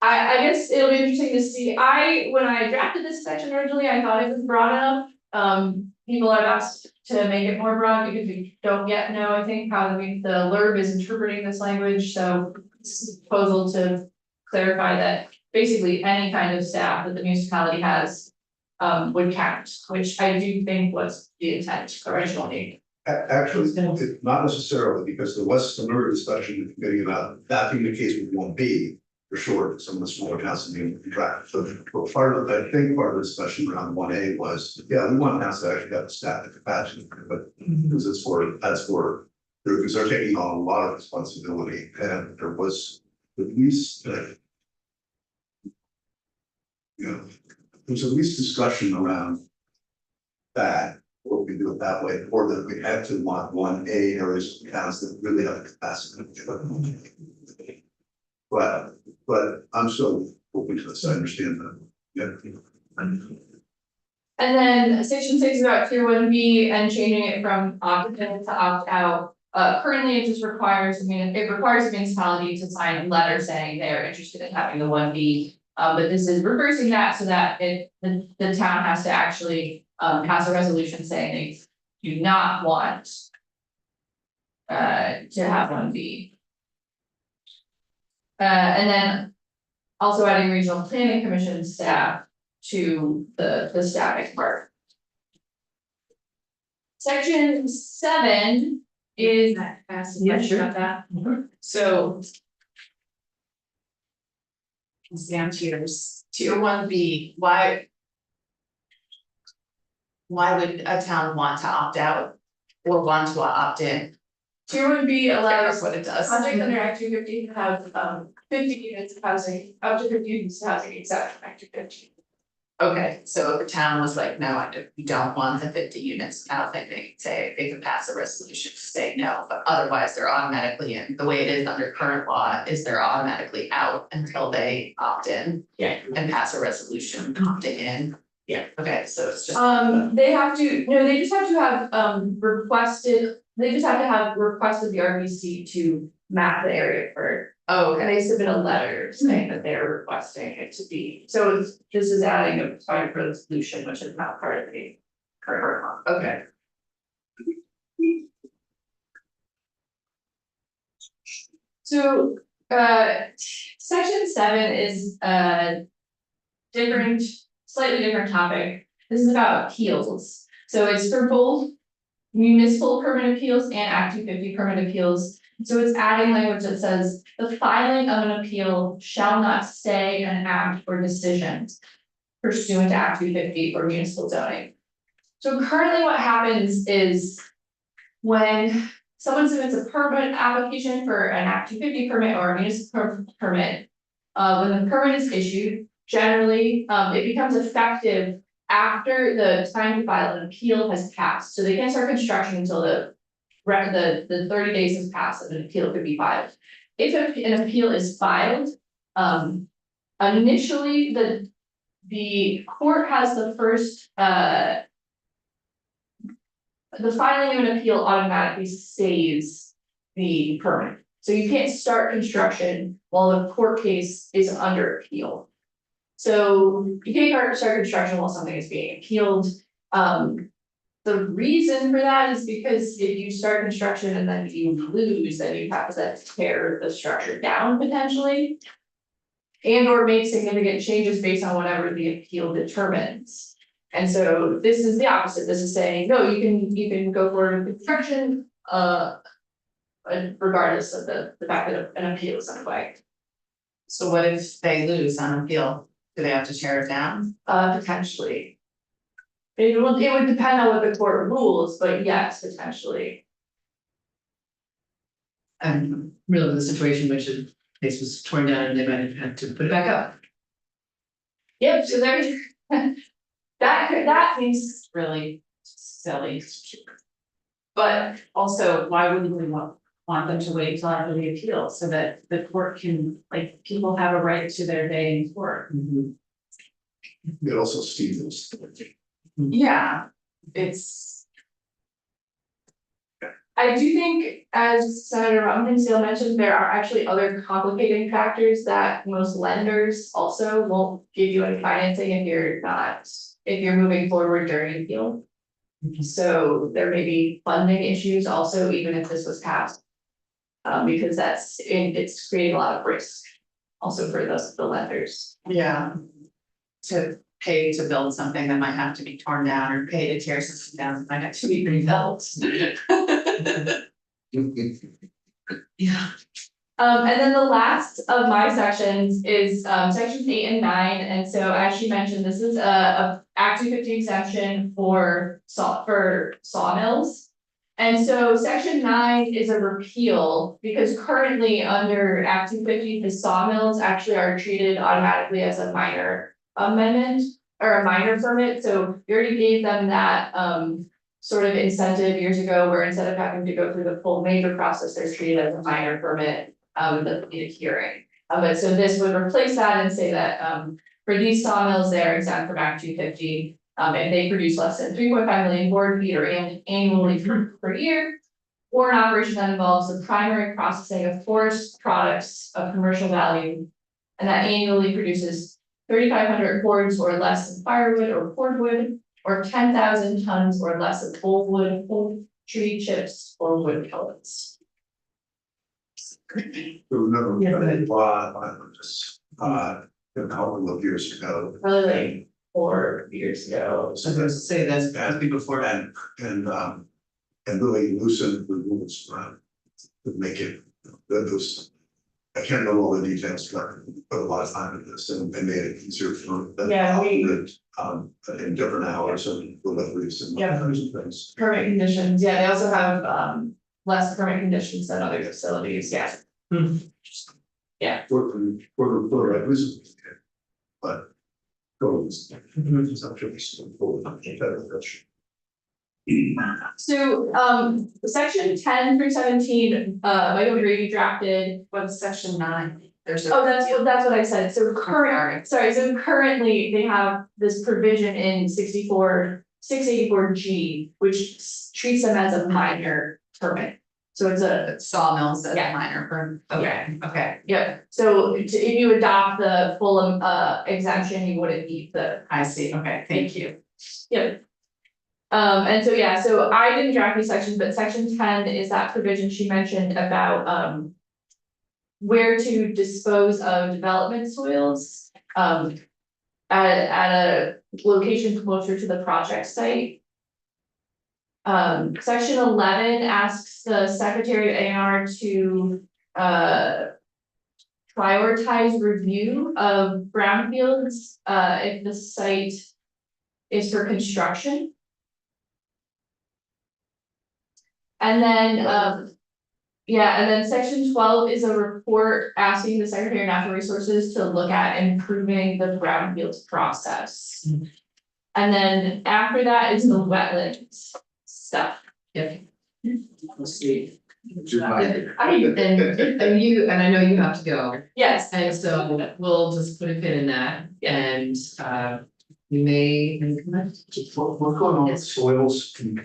I guess it'll be interesting to see. When I drafted this section originally, I thought it was broad enough. People have asked to make it more broad because we don't yet know, I think, how the LURB is interpreting this language, so this is a proposal to clarify that basically any kind of staff that the municipality has would count, which I do think was the intent originally. Actually, not necessarily, because there was some earlier discussion in the committee about that being the case with 1B. for sure, some of the smaller towns to be contracted. So, but part of, I think part of the discussion around 1A was, yeah, we want towns to actually have the staff and capacity, but because because they're taking on a lot of responsibility, and there was at least, there's at least discussion around that, or we do it that way, or that we have to want 1A areas of towns that really have the capacity. But I'm still hoping to understand that. Yeah. And then section 6 is about tier 1B and changing it from opt-in to opt-out. Currently it just requires, it requires the municipality to sign a letter saying they're interested in having the 1B. But this is reversing that so that the town has to actually pass a resolution saying they do not want to have 1B. And then also adding regional planning commission staff to the staffing part. Section 7 is. Yeah, sure. About that. So. It's down tiers, tier 1B, why? Why would a town want to opt out or want to opt in? Tier 1B allows That's what it does. projects under Act 250 to have 50 units of housing, up to 50 units of housing except Act 250. Okay, so if the town was like, no, we don't want the 50 units, I don't think they could say, they could pass a resolution to say no, but otherwise they're automatically in. The way it is under current law is they're automatically out until they opt in. Yeah. And pass a resolution opting in. Yeah. Okay, so it's just. They have to, no, they just have to have requested, they just have to have requested the RBC to map the area for. Oh, And okay, they submit a letter saying that they're requesting it to be, so this is adding a part of resolution, which is not part of the current law. okay. So, section 7 is different, slightly different topic. This is about appeals. So it's for both municipal permit appeals and Act 250 permit appeals. So it's adding language that says the filing of an appeal shall not stay an act or decision pursuant to Act 250 or municipal zoning. So currently what happens is when someone submits a permit application for an Act 250 permit or a municipal permit, when the permit is issued, generally, it becomes effective after the time to file an appeal has passed. So they can't start construction until the 30 days has passed and an appeal could be filed. If an appeal is filed, initially the court has the first, the filing of an appeal automatically stays the permit. So you can't start construction while the court case is under appeal. So you can't start construction while something is being appealed. The reason for that is because if you start construction and then you lose, then you have to tear the structure down potentially. And or make significant changes based on whatever the appeal determines. And so this is the opposite. This is saying, no, you can go forward with construction, regardless of the fact that an appeal is underway. So what if they lose on appeal? Do they have to tear it down? Potentially. It would depend on what the court rules, but yes, potentially. And really the situation which the place was torn down and they might have had to put it back up. Yep, so there's that seems Really silly. But also, why wouldn't we want them to wait until after the appeal so that the court can, like, people have a right to their day in court? It also Stevens. Yeah, it's. I do think, as Senator Robinson mentioned, there are actually other complicating factors that most lenders also won't give you any financing if you're moving forward during appeal. So there may be funding issues also, even if this was passed. Because it's creating a lot of risk also for the lenders. Yeah. To pay to build something that might have to be torn down or pay to tear something down that might have to be rebuilt. Yeah. And then the last of my sections is sections 8 and 9, and so as she mentioned, this is a Act 250 exemption for sawmills. And so section 9 is a repeal, because currently under Act 250, the sawmills actually are treated automatically as a minor amendment or a minor permit, so we already gave them that sort of incentive years ago, where instead of having to go through the full major process, they're treated as a minor permit. That need a hearing, but so this would replace that and say that, for these sawmills, they're exempt from Act 250. If they produce less than 3.5 million board feet or annually per year. Or an operation that involves the primary processing of forest products of commercial value. And that annually produces 3,500 cords or less of firewood or cordwood, or 10,000 tons or less of old wood, old tree chips, or wood pellets. Remember, Yeah, go ahead. I just, a couple of years ago. Probably like 4 years ago. So that's, say that's before and really loosen the rules around to make it, those. I can't know all the details, but put a lot of time into this and made it easier for them. Yeah, In different hours and deliveries and Yeah. those things. Permit conditions, yeah, they also have less permit conditions than other facilities, yeah. For right reasons. But. Goes. It's actually simple. So section 10 through 17, Michael Grady drafted. What's section 9? There's a. Oh, that's what I said, so currently they have this provision in 684G, which treats them as a minor permit. So it's a, Sawmills as Yeah. a minor permit. Yeah. Okay, yeah, so if you adopt the full exemption, you wouldn't need the. I see, okay, thank you. Yep. And so, yeah, so I didn't draft these sections, but section 10 is that provision she mentioned about where to dispose of development soils at a location closer to the project site. Section 11 asks the Secretary of A&R to prioritize review of brownfields if the site is for construction. And then, and then section 12 is a report asking the Secretary of Natural Resources to look at improving the brownfields process. And then after that is the wetlands stuff. Yep. Let's see. Just like- And you, and I know you have to go, Yes, and so we'll just put a pin in that, and you may. What's going on with soils and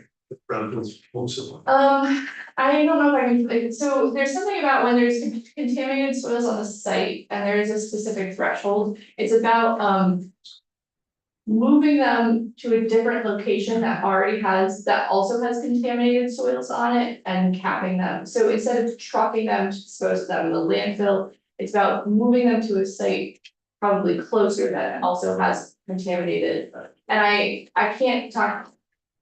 brownfields also? I don't know if I can, so there's something about when there's contaminated soils on the site and there is a specific threshold, it's about moving them to a different location that also has contaminated soils on it and capping them. So instead of trucking them to dispose of them in the landfill, it's about moving them to a site probably closer that also has contaminated. And I can't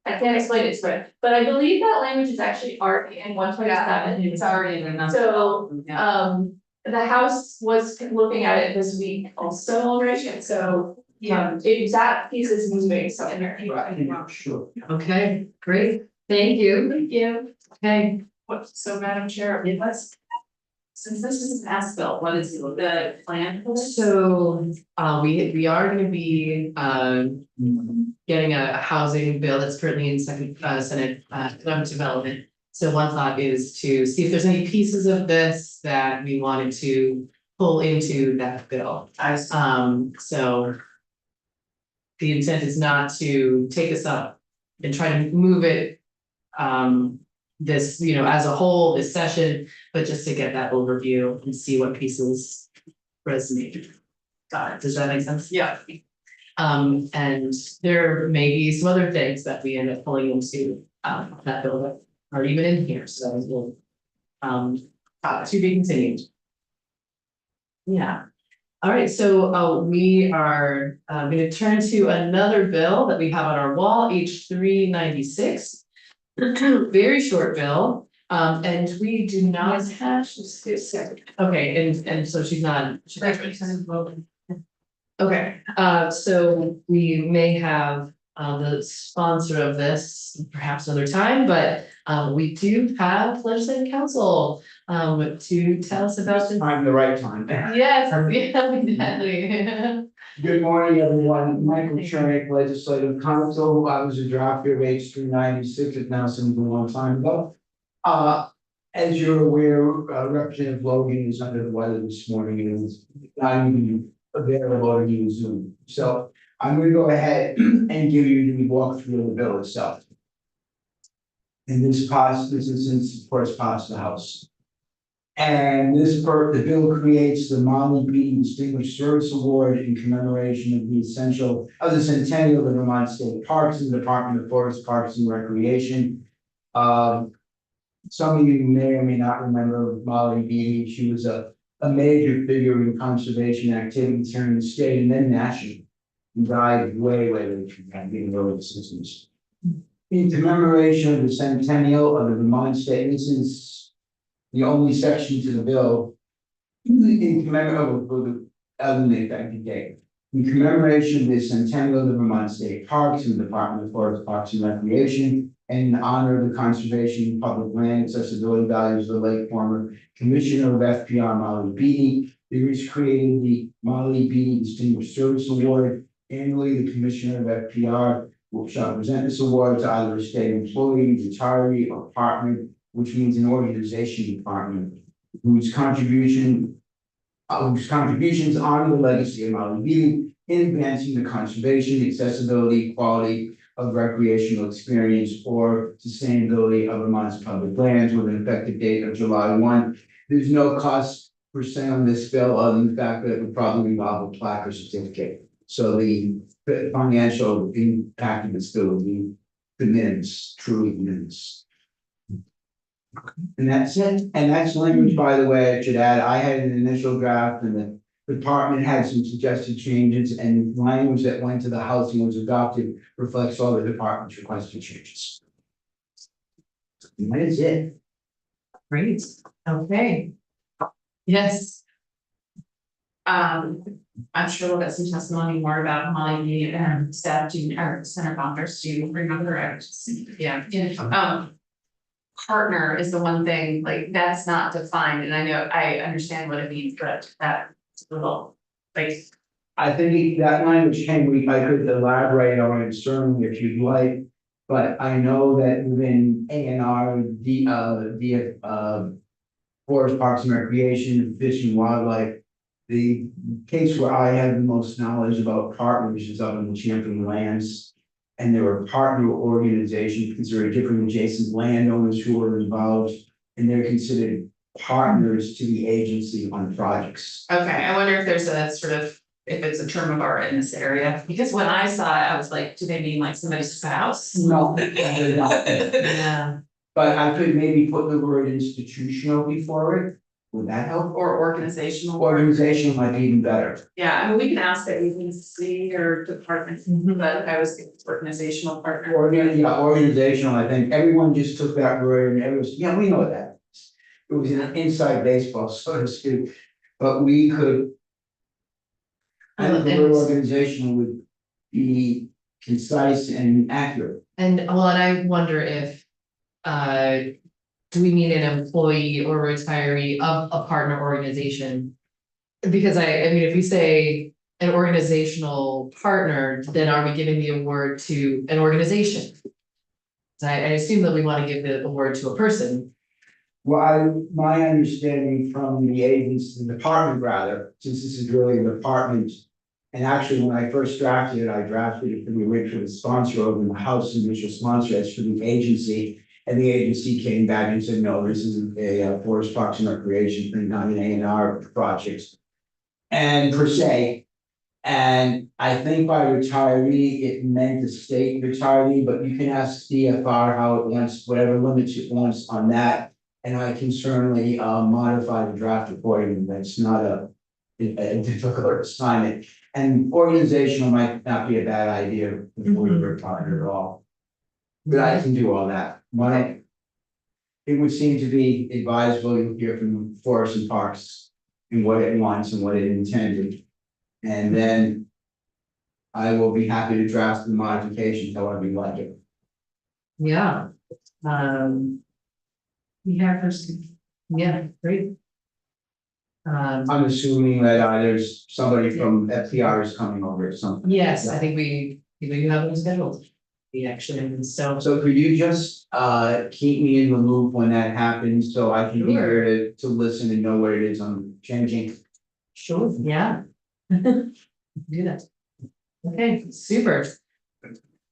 explain it to it, but I believe that language is actually already in 127. It's already in another. So, Yeah. the House was looking at it this week also already, and so, if that piece is moving somewhere. Sure. Okay, great, thank you. Thank you. Okay, So Madam Chair, since this is an as-built, what is the plan for this? so we are gonna be getting a housing bill that's currently in Senate Economic Development. So one thought is to see if there's any pieces of this that we wanted to pull into that bill. I see. So the intent is not to take this up and try to move it this, as a whole, this session, but just to get that overview and see what pieces resonate. Got it, does that make sense? Yeah. And there may be some other things that we end up pulling into that bill that are even in here, so we'll to be continued. Yeah, all right, so we are gonna turn to another bill that we have on our wall, H 396. Very short bill, And we do not have, okay, and so she's not. Okay, so we may have the sponsor of this perhaps another time, but we do have legislative council to tell us about the. Time the right time. Yes, yeah, exactly. Good morning, everyone. Michael Chernick, Legislative Council. I was a drafter of H 396. It now seems a long time ago. As you're aware, Representative Logan is under the weather this morning and is not even available to use Zoom. So I'm going to go ahead and give you the walkthrough of the bill itself. And this is since, of course, passed the House. And the bill creates the Molly Beatty Distinguished Service Award in commemoration of the centennial of the Vermont State Parks and the Department of Forest Parks and Recreation. Some of you may or may not remember Molly Beatty. She was a major figure in conservation activities here in the state and then nationally. He died way from that, being early 60s. In commemoration of the centennial of the Vermont State, this is the only section to the bill in commemoration of the effective date. In commemoration of the centennial of the Vermont State Parks and the Department of Forest Parks and Recreation, and in honor of the conservation of public land accessibility values of the lake, former Commissioner of FPR Molly Beatty, there is created the Molly Beatty Distinguished Service Award. Annually, the Commissioner of FPR shall present this award to either a state employee, retiree, or partner, which means an organization department whose contributions honor the legacy of Molly Beatty in advancing the conservation, accessibility, quality of recreational experience, or sustainability of Vermont's public lands with an effective date of July 1. There's no cost per se on this bill, other than the fact that it would probably involve a plaque or certificate. So the financial impact of this bill would be immense, truly immense. And that's it. And that's language, by the way, I should add, I had an initial draft and the department had some suggested changes, and language that went to the House and was adopted reflects all the department's requested changes. And that is it. Great, okay. Yes. I'm sure we'll get some testimony more about Molly Beatty and staff to our center founders. Do you remember? Yeah. Partner is the one thing, like, that's not defined, and I know, I understand what it means, but that's a little, like. I think that language I could elaborate on it certainly if you'd like, but I know that within ANR, Forest Parks and Recreation, Fish and Wildlife, the case where I have the most knowledge about partners is up in the Champion Lands. And there were partner organizations because there are different adjacent landowners who are involved, and they're considered partners to the agency on projects. Okay, I wonder if there's a sort of, if it's a term of art in this area, because when I saw it, I was like, do they mean like somebody's spouse? No, they're not. Yeah. But I could maybe put the word institutional before it. Would that help? Or organizational? Organizational might be even better. Yeah, I mean, we can ask that you can see your department, but I was thinking organizational partner. Organizational, I think everyone just took that word and it was, yeah, we know that. It was an inside baseball, so to speak, but we could. I think the word organizational would be concise and accurate. And well, and I wonder if do we mean an employee or retiree of a partner organization? Because I mean, if we say an organizational partner, then are we giving the award to an organization? So I assume that we want to give the award to a person. Well, my understanding from the agency, the department rather, since this is really a department. And actually, when I first drafted it, I drafted it for the original sponsor over in the House, initial sponsor, as for the agency. And the agency came back and said, no, this is a Forest Parks and Recreation thing, not an A&R project. And per se, and I think by retiree, it meant the state retiree, but you can ask DFR how it wants, whatever limits it wants on that. And I can certainly modify the draft accordingly. That's not a difficult assignment. And organizational might not be a bad idea before you're a partner at all. But I can do all that. it would seem to be advisable you hear from Forest and Parks and what it wants and what it intended. And then I will be happy to draft the modifications however you like it. Yeah. Yeah, first, yeah, great. I'm assuming that there's somebody from FTR is coming over or something. yes, I think we have them scheduled. We actually, so. So could you just keep me in the loop when that happens, so I can be Sure. here to listen and know what it is I'm changing? Sure, yeah. Do that. Okay, super.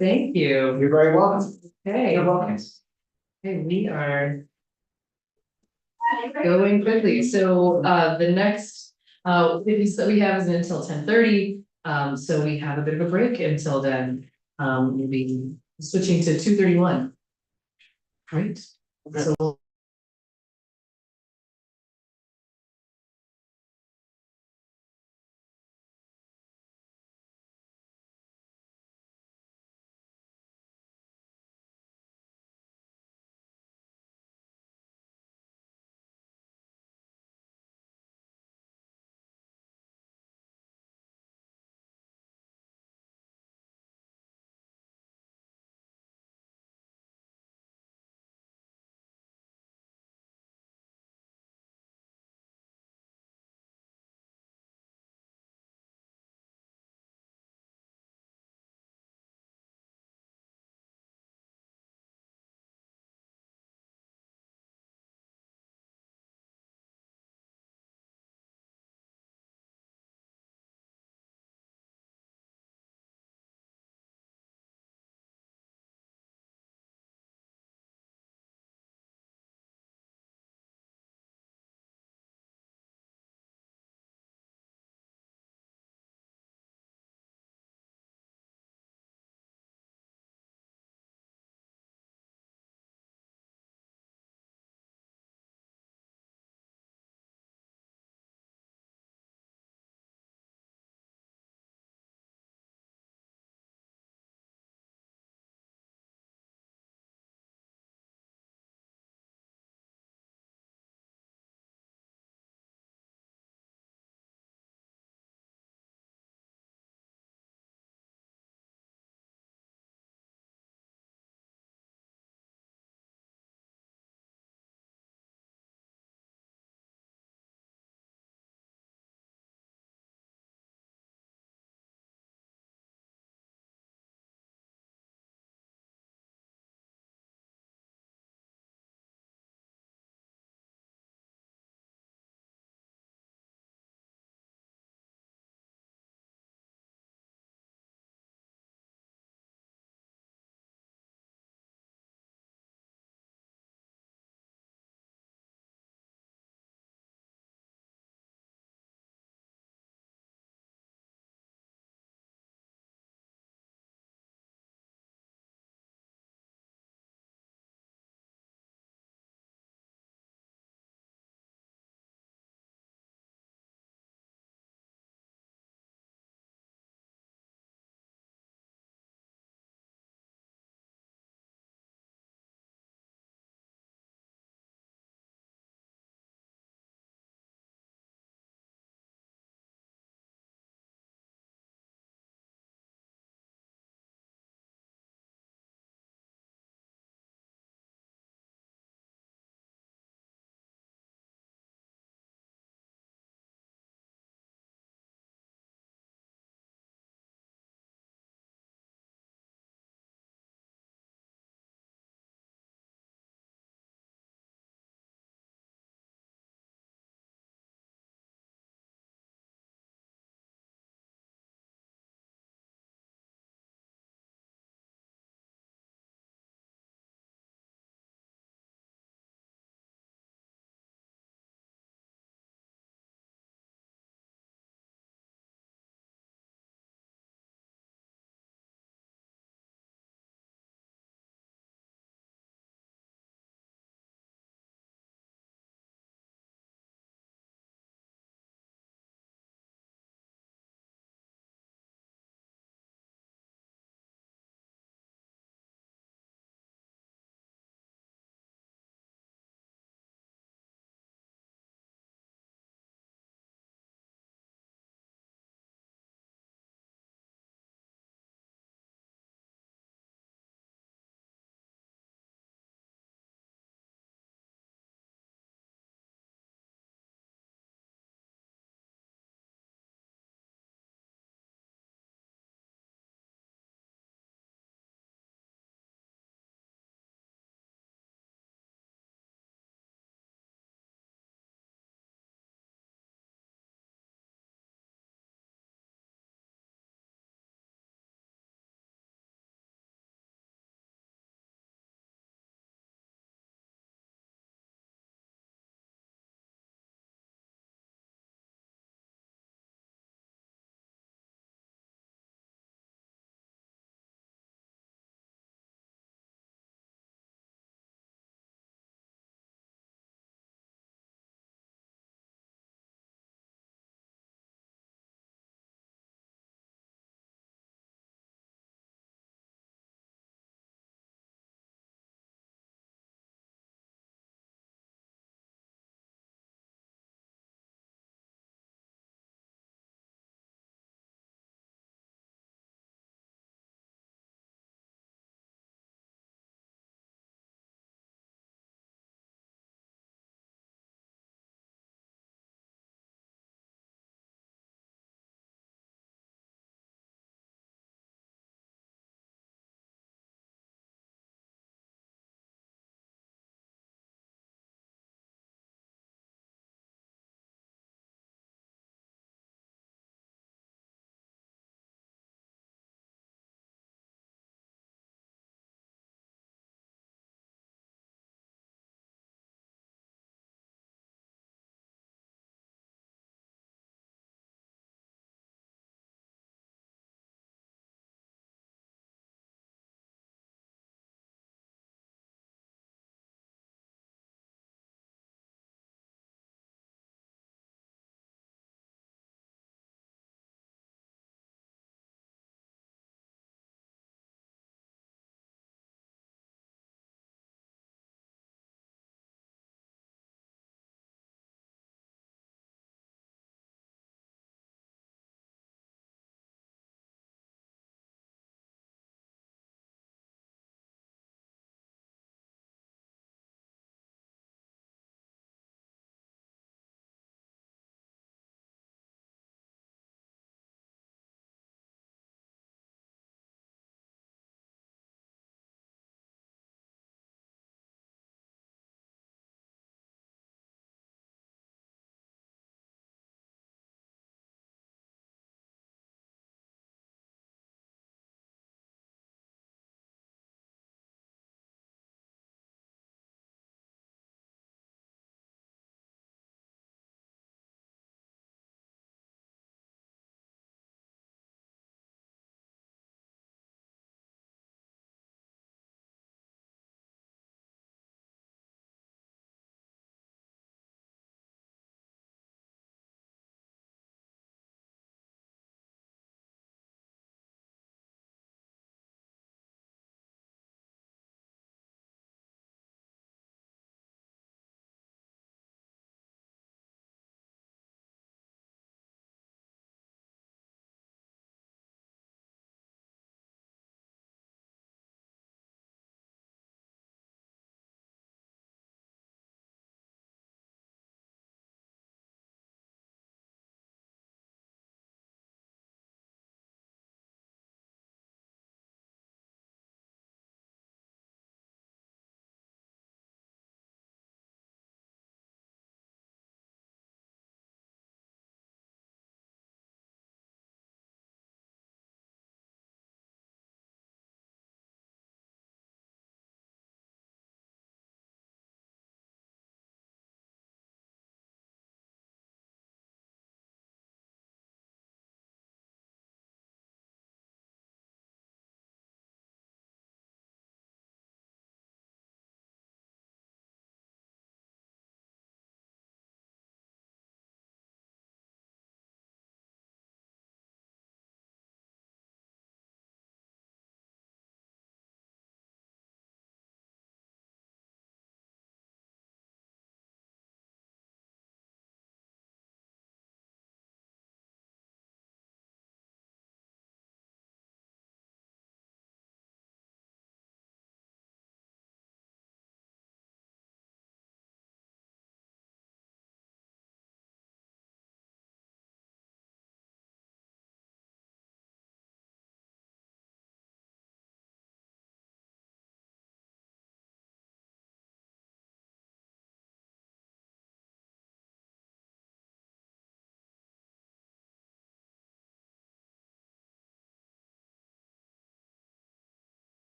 Thank you. You're very welcome. Okay. You're welcome. Okay, we are going quickly. So, the next, meetings that we have is until 10:30. So we have a bit of a break until then. We'll be switching to 2:31. Right? So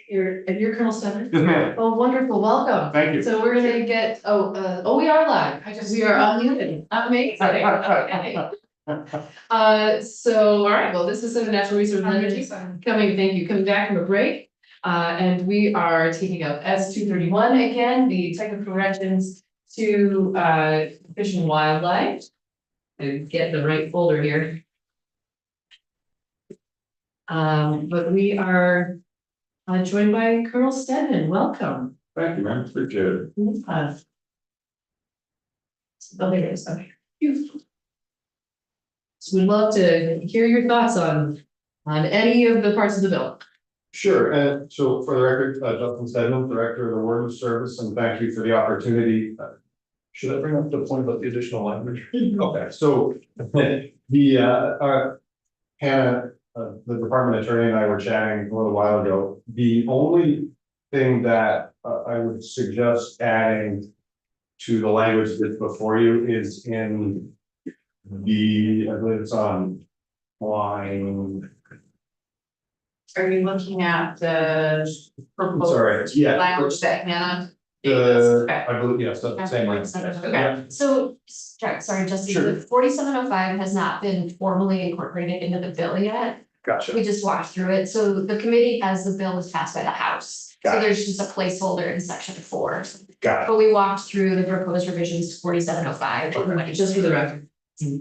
You're Colonel Stebbins? Yes, ma'am. Oh, wonderful, welcome. Thank you. So we're gonna get, we are live, we are unmuted, amazing, okay. So, all right, well, this is the Natural Resources and Energy coming back from a break. And we are taking up S 231 again, the technical corrections to, Fish and Wildlife. And get the right folder here. But we are joined by Colonel Stedman, welcome. Thank you, man, appreciate it. Oh, there it is, okay. Beautiful. So we'd love to hear your thoughts on any of the parts of the bill. Sure, and so for the record, Justin Stedman, Director of the Warden Service, and thank you for the opportunity. Should I bring up the point about the additional language? Okay, so Hannah, the department attorney and I were chatting a little while ago. The only thing that I would suggest adding to the language that's before you is in I believe it's on line. Are you looking at the proposed Sorry, yeah. language that Hannah? I believe, yes, that's the same one. Okay. So, sorry, Justin, Sure. the 4705 has not been formally incorporated into the bill yet. Gotcha. We just walked through it, so the committee has the bill was passed by the House. So Got it. there's just a placeholder in section 4, Got it. but we walked through the proposed revisions to 4705. Just for the record.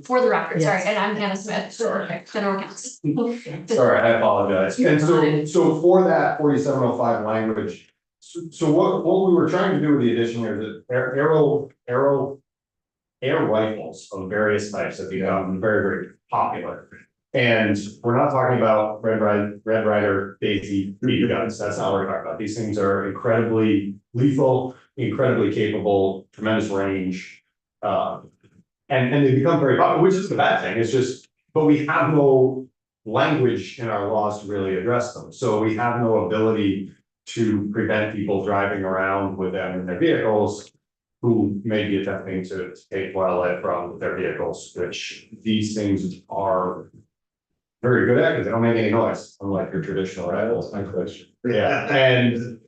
For the record, sorry, Yes. and I'm Hannah Smith, General Counsel. Sorry, I apologize. And Fine. so for that 4705 language, so what we were trying to do with the addition here is that air rifles of various types have become very, very popular. And we're not talking about Red Ryder Daisy BB guns. That's not what we're talking about. These things are incredibly lethal, incredibly capable, tremendous range. And they become very popular, which is the bad thing. It's just, but we have no language in our laws to really address them. So we have no ability to prevent people driving around with them in their vehicles who may be attempting to take wildlife from their vehicles, which these things are very good at because they don't make any noise, unlike your traditional rifles. Yeah, and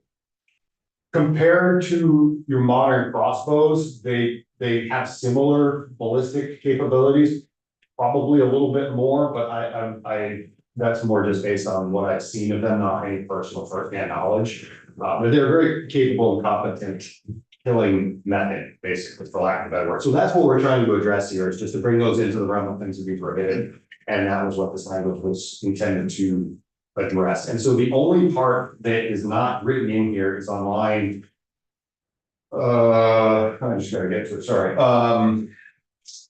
compared to your modern crossbows, they have similar ballistic capabilities, probably a little bit more, but I that's more just based on what I've seen of them, not any personal firsthand knowledge. But they're very capable and competent killing method, basically, for lack of a better word. So that's what we're trying to address here, is just to bring those into the realm of things to be prohibited. And that was what this language was intended to address. And so the only part that is not written in here is on line. I just gotta get to it, sorry.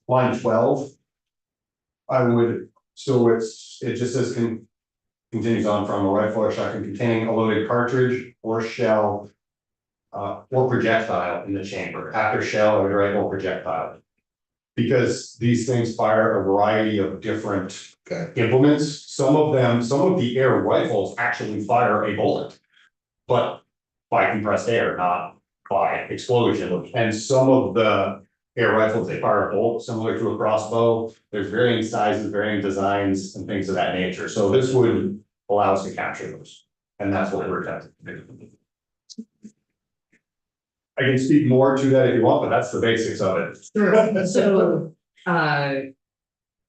Line 12. I would, so it just says continues on from a rifle or shotgun containing a loaded cartridge or shell. Or projectile in the chamber. After shell, I would write or projectile. Because these things fire a variety of different implements. Some of the air rifles actually fire a bullet. But by compressed air, not by explosion. And some of the air rifles, they fire a bolt similar to a crossbow. There's varying sizes, varying designs, and things of that nature. So this would allow us to capture those. And that's what we're attempting to do. I can speak more to that if you want, but that's the basics of it. Sure, so,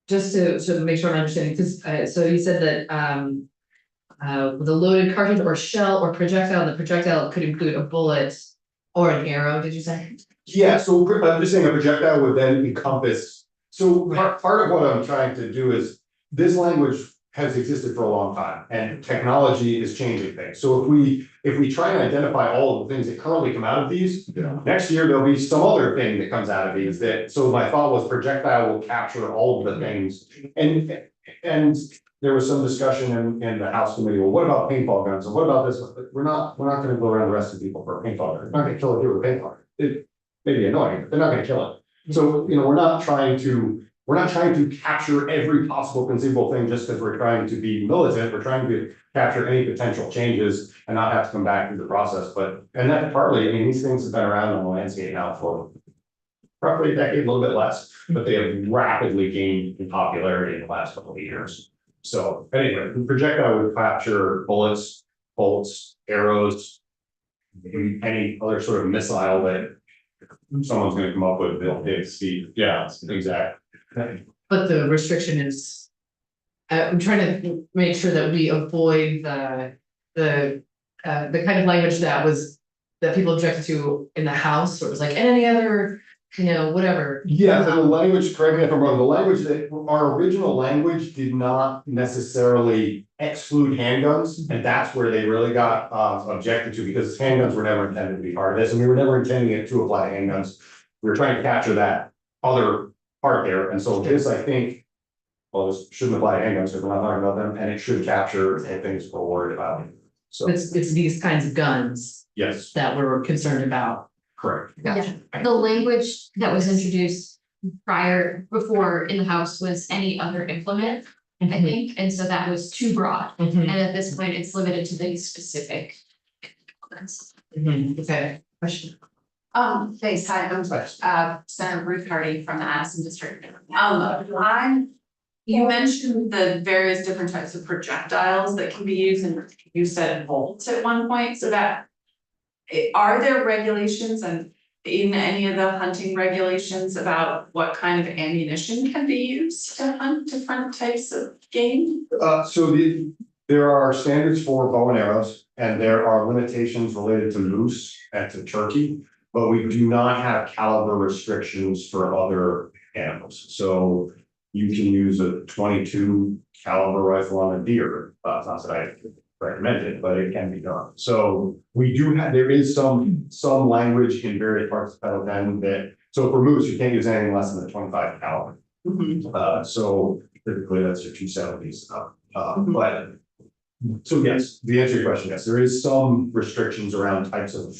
just to make sure I'm understanding, because, so you said that, the loaded cartridge or shell or projectile, the projectile could include a bullet or an arrow, did you say? Yeah, so I'm just saying a projectile would then encompass, so part of what I'm trying to do is, this language has existed for a long time and technology is changing things. So if we try and identify all of the things that currently come out of these, next year there'll be some other thing that comes out of these that, so my thought was projectile will capture all of the things. And there was some discussion in the House committee, well, what about paintball guns? And what about this? We're not gonna go around arresting people for a paintball gun. We're not gonna kill a kid with a paintball gun. It may be annoying, but they're not gonna kill it. So, we're not trying to capture every possible conceivable thing just because we're trying to be militant. We're trying to capture any potential changes and not have to come back through the process. And that partly, I mean, these things have been around on the landscape now for roughly a decade, a little bit less, but they have rapidly gained in popularity in the last couple of years. So anyway, the projectile would capture bullets, bolts, arrows. Any other sort of missile that someone's gonna come up with, they'll hit speed, yeah, exactly. But the restriction is. I'm trying to make sure that we avoid the kind of language that people objected to in the House, or it was like, and any other, whatever. Yeah, the language, correct me if I'm wrong, the language that, our original language did not necessarily exclude handguns. And that's where they really got objected to, because handguns were never intended to be part of this, and we were never intending it to apply to handguns. We were trying to capture that other part there, and so this, I think. Well, this shouldn't apply to handguns, because we're not talking about them, and it should capture the things we're worried about. So, It's these kinds of guns yes, that we're concerned about. correct. Gotcha. The language that was introduced before in the House was any other implement, I think, and so that was too broad. Mhm, And at this point, it's limited to the specific implements. mhm. Okay, question. Thanks, hi, I'm Senator Ruth Hardy from the Addison District. You mentioned the various different types of projectiles that can be used, and you said bolts at one point, so that. Are there regulations and in any of the hunting regulations about what kind of ammunition can be used to hunt different types of game? There are standards for bow and arrows, and there are limitations related to moose and to turkey. But we do not have caliber restrictions for other animals, so. You can use a 22 caliber rifle on a deer, not that I recommend it, but it can be done. So we do have, there is some language in various parts of Title 10 that, so for moose, you can't use anything less than a 25 caliber. So typically that's your 270s, but. So yes, the answer to your question, yes, there is some restrictions around types of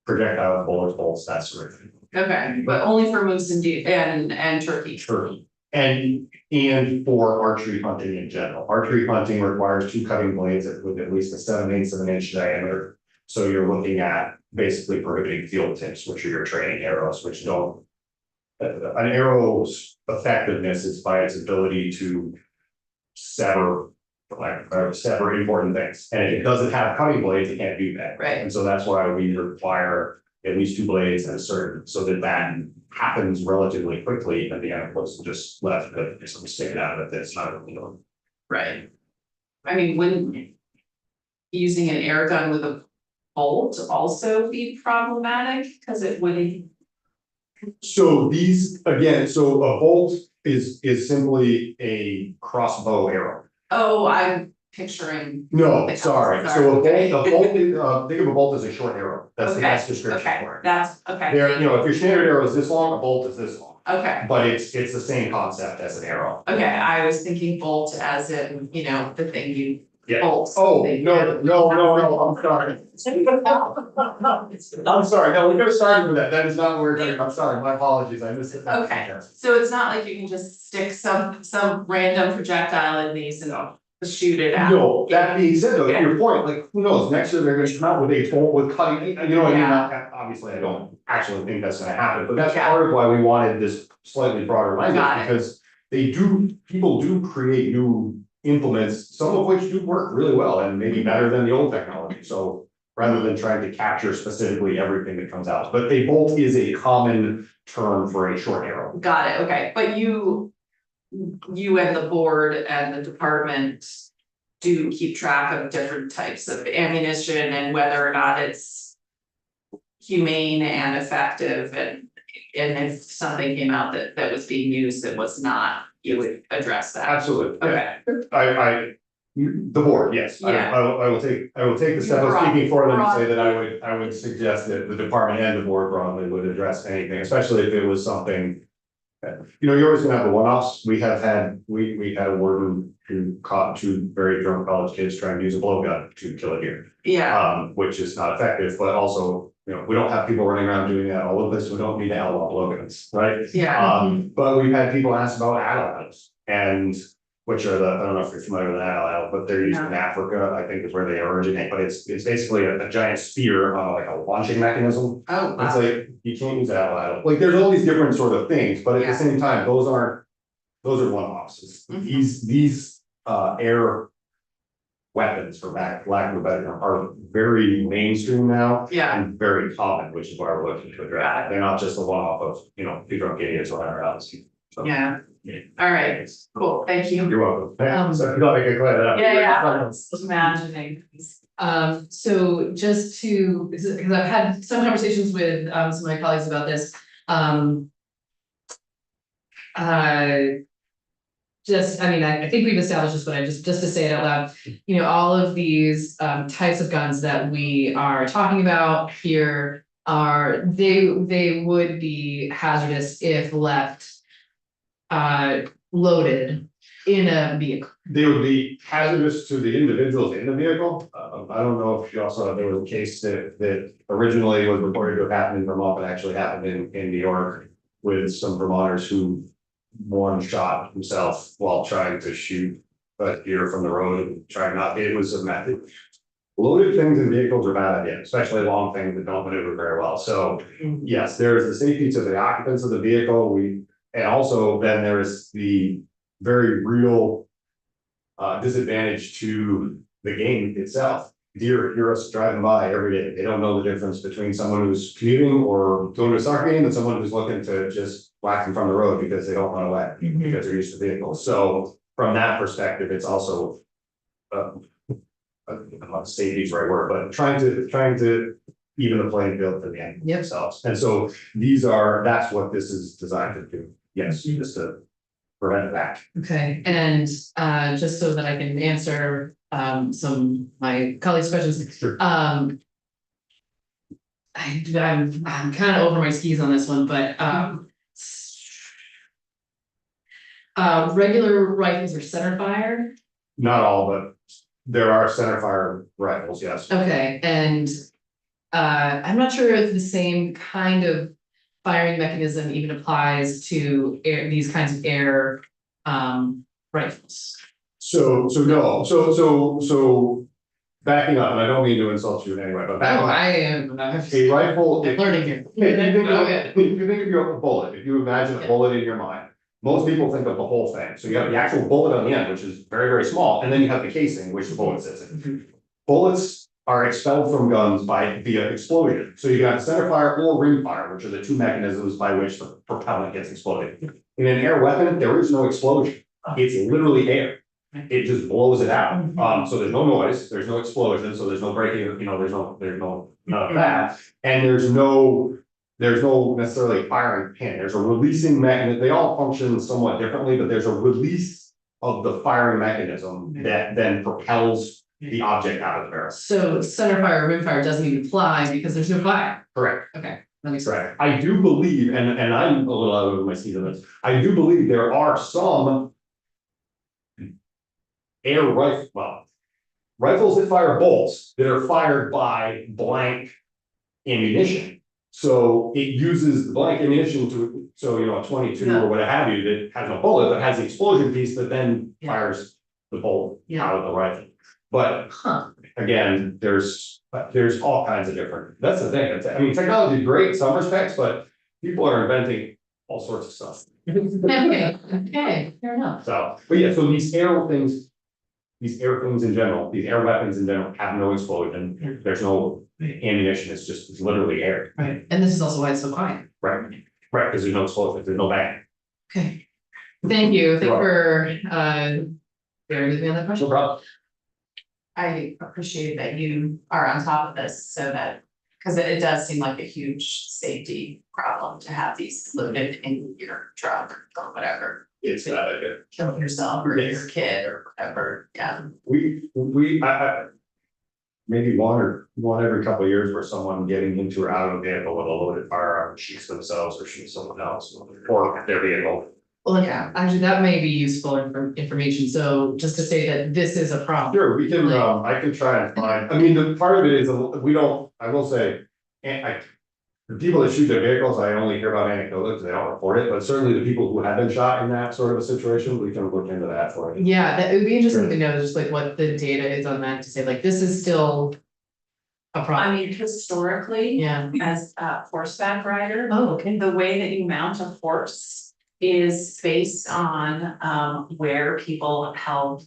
projectile, bullets, bolts, that sort of thing. Okay, but only for moose and deer and turkey. Turkey. And for archery hunting in general, archery hunting requires 2 cutting blades with at least a 7/8 of an inch diameter. So you're looking at basically prohibiting field tips, which are your training arrows, which don't. An arrow's effectiveness is by its ability to sever important things, and if it doesn't have cutting blades, it can't do that. Right. And so that's why we require at least 2 blades and a certain, so that happens relatively quickly, and the animal is just left with something sticking out of it that's not illegal. Right. I mean, wouldn't using an air gun with a bolt also be problematic, because it wouldn't. So these, again, so a bolt is simply a crossbow arrow. Oh, I'm picturing. No, Okay, sorry, sorry, so okay. a bolt is, think of a bolt as a short arrow, that's the Okay, best description Okay, for it. that's, okay. There, if your standard arrow is this long, a bolt is this long, Okay, but it's the same concept as an arrow. okay, I was thinking bolt as in, the thing you Yeah. bolt. Oh, no, I'm sorry. I'm sorry, no, we're gonna start with that, that is not what we're doing, I'm sorry, my apologies, I missed it. Okay, so it's not like you can just stick some random projectile in these and shoot it out. No, that being said, though, to your point, like, who knows, next year they're gonna come out with a bolt with cutting, what I mean, obviously, I don't actually think that's gonna happen, but that's Yeah. part of why we wanted this slightly broader Got language, it. because people do create new implements, some of which do work really well and maybe better than the old technology, so rather than trying to capture specifically everything that comes out, but a bolt is a common term for a short arrow. Got it, okay, but you and the board and the department do keep track of different types of ammunition and whether or not it's humane and effective, and if something came out that was being used that was not, you would address that. Absolutely. Okay, The board, yes, Yeah. I will take the step of Broad- speaking for them and say that broadly. I would suggest that the department and the board broadly would address anything, especially if it was something. You're always gonna have the one-offs, we had a warden who caught 2 very drunk college kids trying to use a blowgun to kill a deer. yeah, Which is not effective, but also, we don't have people running around doing that all over this, we don't need to outlaw blowguns, right? yeah, But we've had people ask about atoms, and which are I don't know if you're familiar with atlatl, but they're used in No. Africa, I think is where they originate, but it's basically a giant spear on like a launching mechanism. oh, It's wow, like, you can't use atlatl, like, there's all these different sort of things, but at Yeah. the same time, those are one-offs. Mhm. These air weapons, for lack of a better term, are very mainstream now. Yeah. And very common, which is why we're looking to address. They're not just a one-off of, two drunk idiots or whatever else. So, Yeah, all right, cool, thank you. You're welcome. So if you like, I can clear that up. I was imagining. So just to, because I've had some conversations with some of my colleagues about this. Just, I mean, I think we've established this, but just to say it out loud, all of these types of guns that we are talking about here they would be hazardous if left loaded in a vehicle. They would be hazardous to the individuals in the vehicle. I don't know if you also, there was a case that originally was reported to have happened in Vermont, but actually happened in New York with some Vermonters who one shot himself while trying to shoot a deer from the road and trying not, it was a method. Loaded things in vehicles are bad idea, especially long things that don't maneuver very well. So yes, there's the safety to the occupants of the vehicle. And also then there is the very real disadvantage to the game itself. Deer hear us driving by every day. They don't know the difference between someone who's commuting or going to a soccer game and someone who's looking to just whack them from the road because they don't run away, because they're used to vehicles. So from that perspective, it's also I don't know if safety is the right word, but trying to even the playing field for the end themselves. And so that's what this is designed to do. Yes, just to prevent that. Okay, and just so that I can answer some of my colleagues' questions. Sure. I'm kind of over my skis on this one, but regular rifles are center fire. Not all, but there are center fire rifles, yes. Okay, and I'm not sure if the same kind of firing mechanism even applies to these kinds of air rifles. So no, so backing up, and I don't mean to insult you in any way, but backing Oh, up. I am, I'm A rifle, if learning here. you think of your bullet, if you imagine a bullet in your mind, most people think of the whole thing. So you have the actual bullet on the end, which is very, very small, and then you have the casing, which the bullet sits in. Bullets are expelled from guns via explosion. So you got center fire or ring fire, which are the two mechanisms by which the propellant gets exploded. In an air weapon, there is no explosion. It's literally air. It just blows it out. So there's no noise, there's no explosion, so there's no breaking, there's no none of that. And there's no necessarily firing pin. There's a releasing mechanism. They all function somewhat differently, but there's a release of the firing mechanism that then propels the object out of the barrel. So center fire or rim fire doesn't even fly because there's no fire. Correct. Okay, that makes sense. Correct. I do believe, and I'm a little out of my skis on this, I do believe there are some rifles that fire bolts that are fired by blank ammunition. So it uses the blank ammunition a 22 or what have you, that has no bullet, but has the explosion piece that then fires the bolt out of the rifle. But again, there's all kinds of different, that's the thing. Technology is great in some respects, but people are inventing all sorts of stuff. Okay, fair enough. So, but yeah, so these air things in general, these air weapons in general have no explosion. There's no ammunition, it's literally air. Right, and this is also why it's so quiet. Right, because there's no explosion, there's no bang. Okay, thank you, thank you for bearing with me on that question. No problem. I appreciate that you are on top of this so that, because it does seem like a huge safety problem to have these loaded in your truck or whatever. It's Kill yourself or your kid or whatever, yeah. I maybe one every couple of years where someone getting into or out of a vehicle with a loaded firearm shoots themselves or shoots someone else or their vehicle. Well, yeah, actually, that may be useful information, so just to say that this is a problem. Sure, we can, I can try and find, the part of it is, I will say, the people that shoot their vehicles, I only hear about anecdotally because they don't report it, but certainly the people who have been shot in that sort of a situation, we can look into that for you. Yeah, that it would be interesting to know just like what the data is on that, to say like, this is still a problem. Historically, Yeah. as a horseback rider, Oh, okay. the way that you mount a horse is based on where people held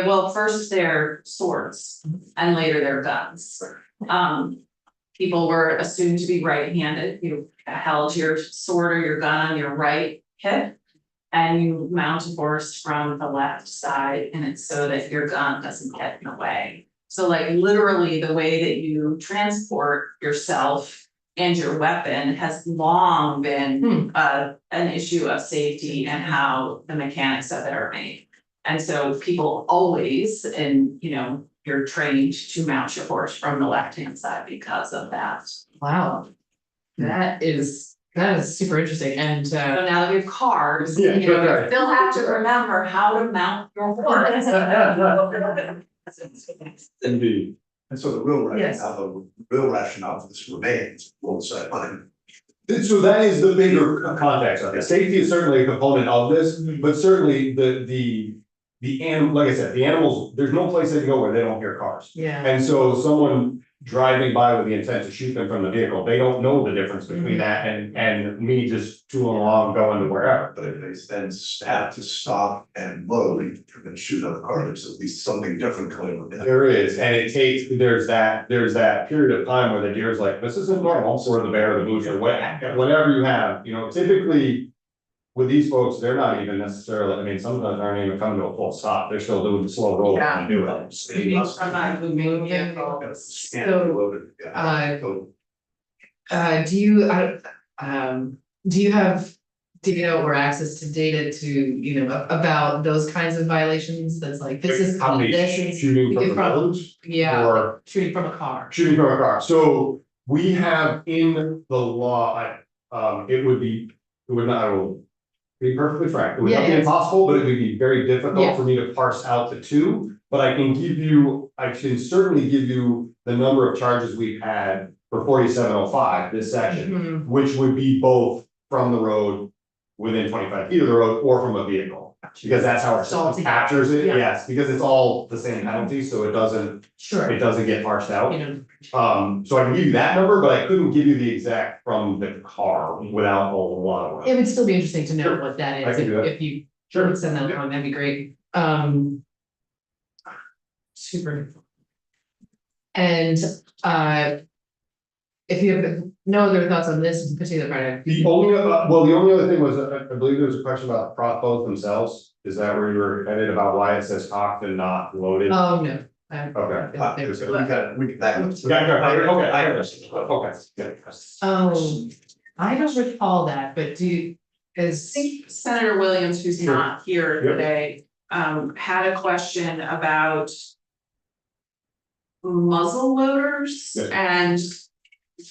well, first their swords and later their guns. People were assumed to be right-handed, you held your sword or your gun on your right hip. And you mount a horse from the left side, and it's so that your gun doesn't get in the way. So like literally the way that you transport yourself and your weapon has long been an issue of safety and how the mechanics of it are made. And so people always, and you're trained to mount your horse from the left-hand side because of that. Wow. That is super interesting, and So now that we have cars, Yeah, you right. still have to remember how to mount your horse. Indeed. And so the real Yes. rationale for this remains, we'll say, So that is the bigger context of it. Safety is certainly a component of this, but certainly like I said, the animals, there's no place they can go where they don't hear cars. yeah, And so someone driving by with the intent to shoot them from the vehicle, they don't know the difference between that and me just tooling along going to wherever. but if they then have to stop and load and shoot other cars, there's at least something different going on. There is, and it takes, there's that period of time where the deer's like, this isn't normal, or the bear, or the moose, or whatever you have, typically. With these folks, they're not even necessarily, I mean, sometimes aren't even coming to a full stop, they're still doing the slow roll and do it. From not moving vehicle. do you have data or access to data to, about those kinds of violations, that's like, this is, How many this is. shooting from the from- roads? Yeah, Or shooting from a car. shooting from a car, so we have in the law, it would not, I will be perfectly frank, it would not be Yeah, yeah. impossible, but it would be very Yeah. difficult for me to parse out the two. But I can certainly give you the number of charges we've had for 4705, this section, Mhm. which would be both from the road within 25 feet of the road or from a vehicle. Because that's how our It's all system together. captures it, Yeah. yes, because it's all the same penalty, so it doesn't Sure, get parsed out. you know, So I can give you that number, but I couldn't give you the exact from the car without a lot of work. it would still be interesting to know Sure. what that I is, can do that. if you Sure. could send that along, that'd be great. Super. And, if you have no other thoughts on this particular project. The only other thing was, I believe there was a question about crossbows themselves. Is that where you were headed about why it says cocked and not loaded? Oh, no. Okay. We can. Okay. Oh, I don't recall that, but is, Senator Williams, who's Sure. not here Yep. today, had a question about muzzle loaders Yes.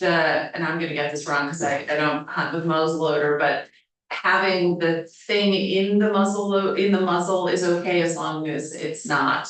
and I'm gonna get this wrong, cause I don't hunt with muzzle loader, but having the thing in the muzzle is okay as long as it's not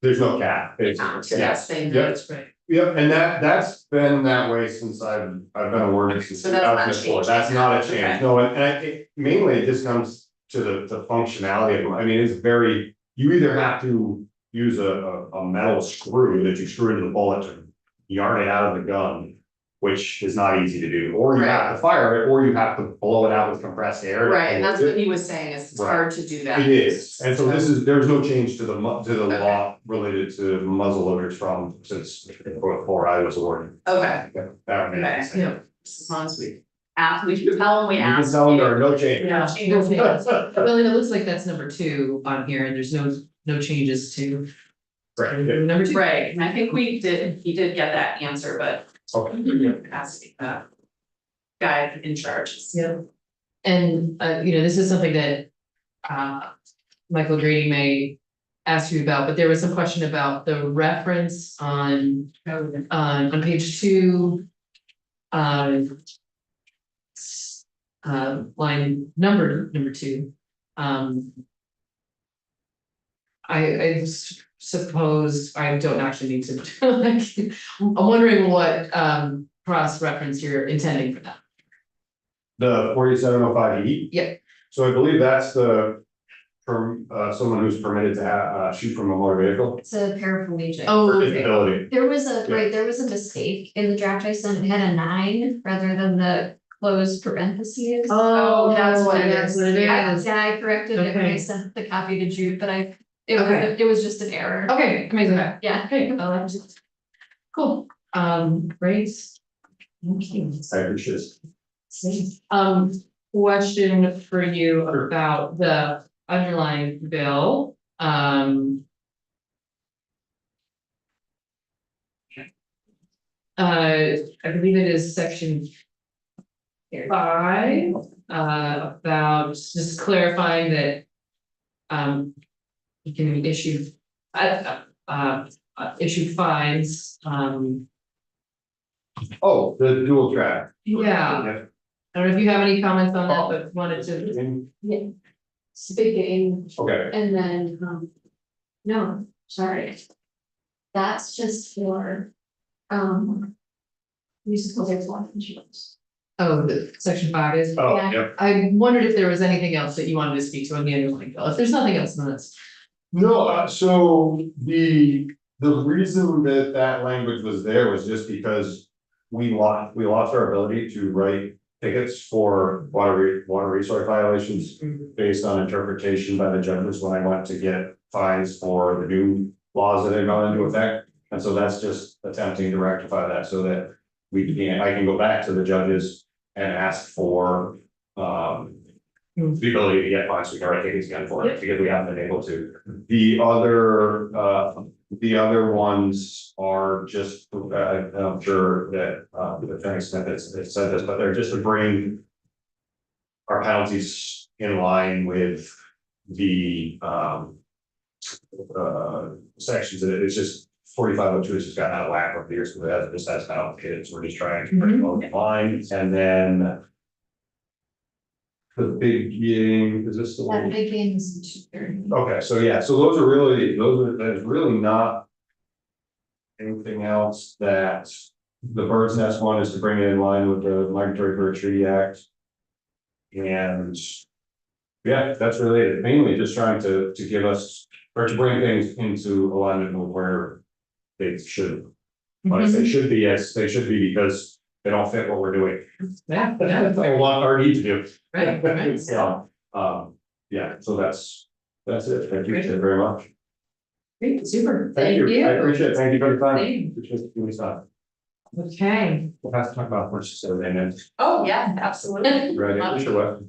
There's no cap, basically. Yes. thing. Yep. that's right. Yep, and that's been that way since I've been a warden since So that's not 2004, changing. that's not a change, Okay. no, mainly it just comes to the functionality of them, I mean, it's very. You either have to use a metal screw that you screw into the bullet to yarn it out of the gun, which is not easy to do, or you have to fire it, or you have to blow it out with compressed air. Right, and that's what he was saying, is it's Right. hard to do that. It is, and so there's no change to the law related to muzzle loaders since before I was a warden. Okay, That remains the same. Yeah. as long as we can tell them we You can asked. tell them there are no changes. Yeah. Well, and it looks like that's number 2 on here, and there's no changes to Right, yeah. number 2. Right, and I think he did get that answer, but Okay. asking the guy in charge. Yeah. And, this is something that, Michael Grady may ask you about, but there was some question about the reference on page 2. Line number 2. I suppose I don't actually need to, I'm wondering what, cross-reference you're intending for that. The 4705E. Yeah. So I believe that's from someone who's permitted to shoot from a motor vehicle. It's a paraplegic. Oh, For okay. disability. There was Yeah. there was a mistake in the draft I sent, it had a 9 rather than the close parentheses. Oh, that's what it that's is. what it Yeah, is. yeah, I corrected it when I Okay. sent the copy to Jude, but it Okay. was just an error. Okay, amazing. Yeah. Okay, cool, great. Thank you. I appreciate it. Question for you about the underlying bill, I believe it is section 5, about just clarifying that, you can issue, issue fines, Oh, the dual track. yeah. I don't know if you have any comments on that, but wanted to, Yeah. Speaking, Okay, and then, no, sorry. That's just for, musical life insurance. oh, the section 5 is. oh, Yeah. yep. I wondered if there was anything else that you wanted to speak to on the underlying bill. If there's nothing else, then that's. No, so the reason that that language was there was just because we lost our ability to write tickets for water resource violations based on interpretation by the judges when I went to get fines for the new laws that had gone into effect. And so that's just attempting to rectify that so that I can go back to the judges and ask for, the ability to get fines, we can write tickets again for it, because we haven't been able to. The other ones are just, I'm sure that, the Attorney Smith has said this, but they're just to bring our penalties in line with the, sections, that it's just 4502 has just gotten out of whack over the years, so it just has been allocated, so we're just trying to bring it all in line, and then the big game, is this the That one? big game is 2:30. Okay, so yeah, so those are, there's really not anything else that, the bird's nest one is to bring it in line with the Migratory Bird Treaty Act. And yeah, that's really it, mainly just trying to give us, or to bring things into alignment with where they should. When I say should be, yes, they should be because they don't fit what we're doing. Yeah, They want our need to do. right, right. So, yeah, so that's it. Thank you very much. Great, super. Thank you. I appreciate it. Thank you for the time. Thank Appreciate you doing this time. Okay, We'll have to talk about horses Saturday night. Oh, yeah, absolutely. Right, English or what?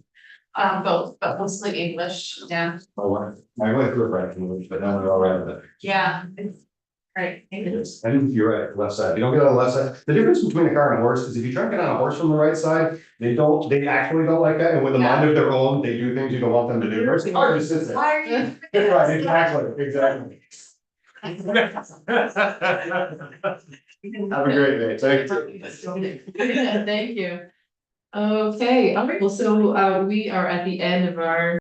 Both, but mostly English, yeah, Oh, what? My wife grew up in English, but now we're all right with it. yeah, it's right. Yes, and you're right, left side, you don't get on the left side, the difference between a car and a horse is if you try to get on a horse from the right side, they actually don't like that, and with a mind of their own, they do things you don't want them to do, whereas the car just sits there. Why are you? Right, exactly. Have a great day, thank you. thank you. Okay, all right, well, so, we are at the end of our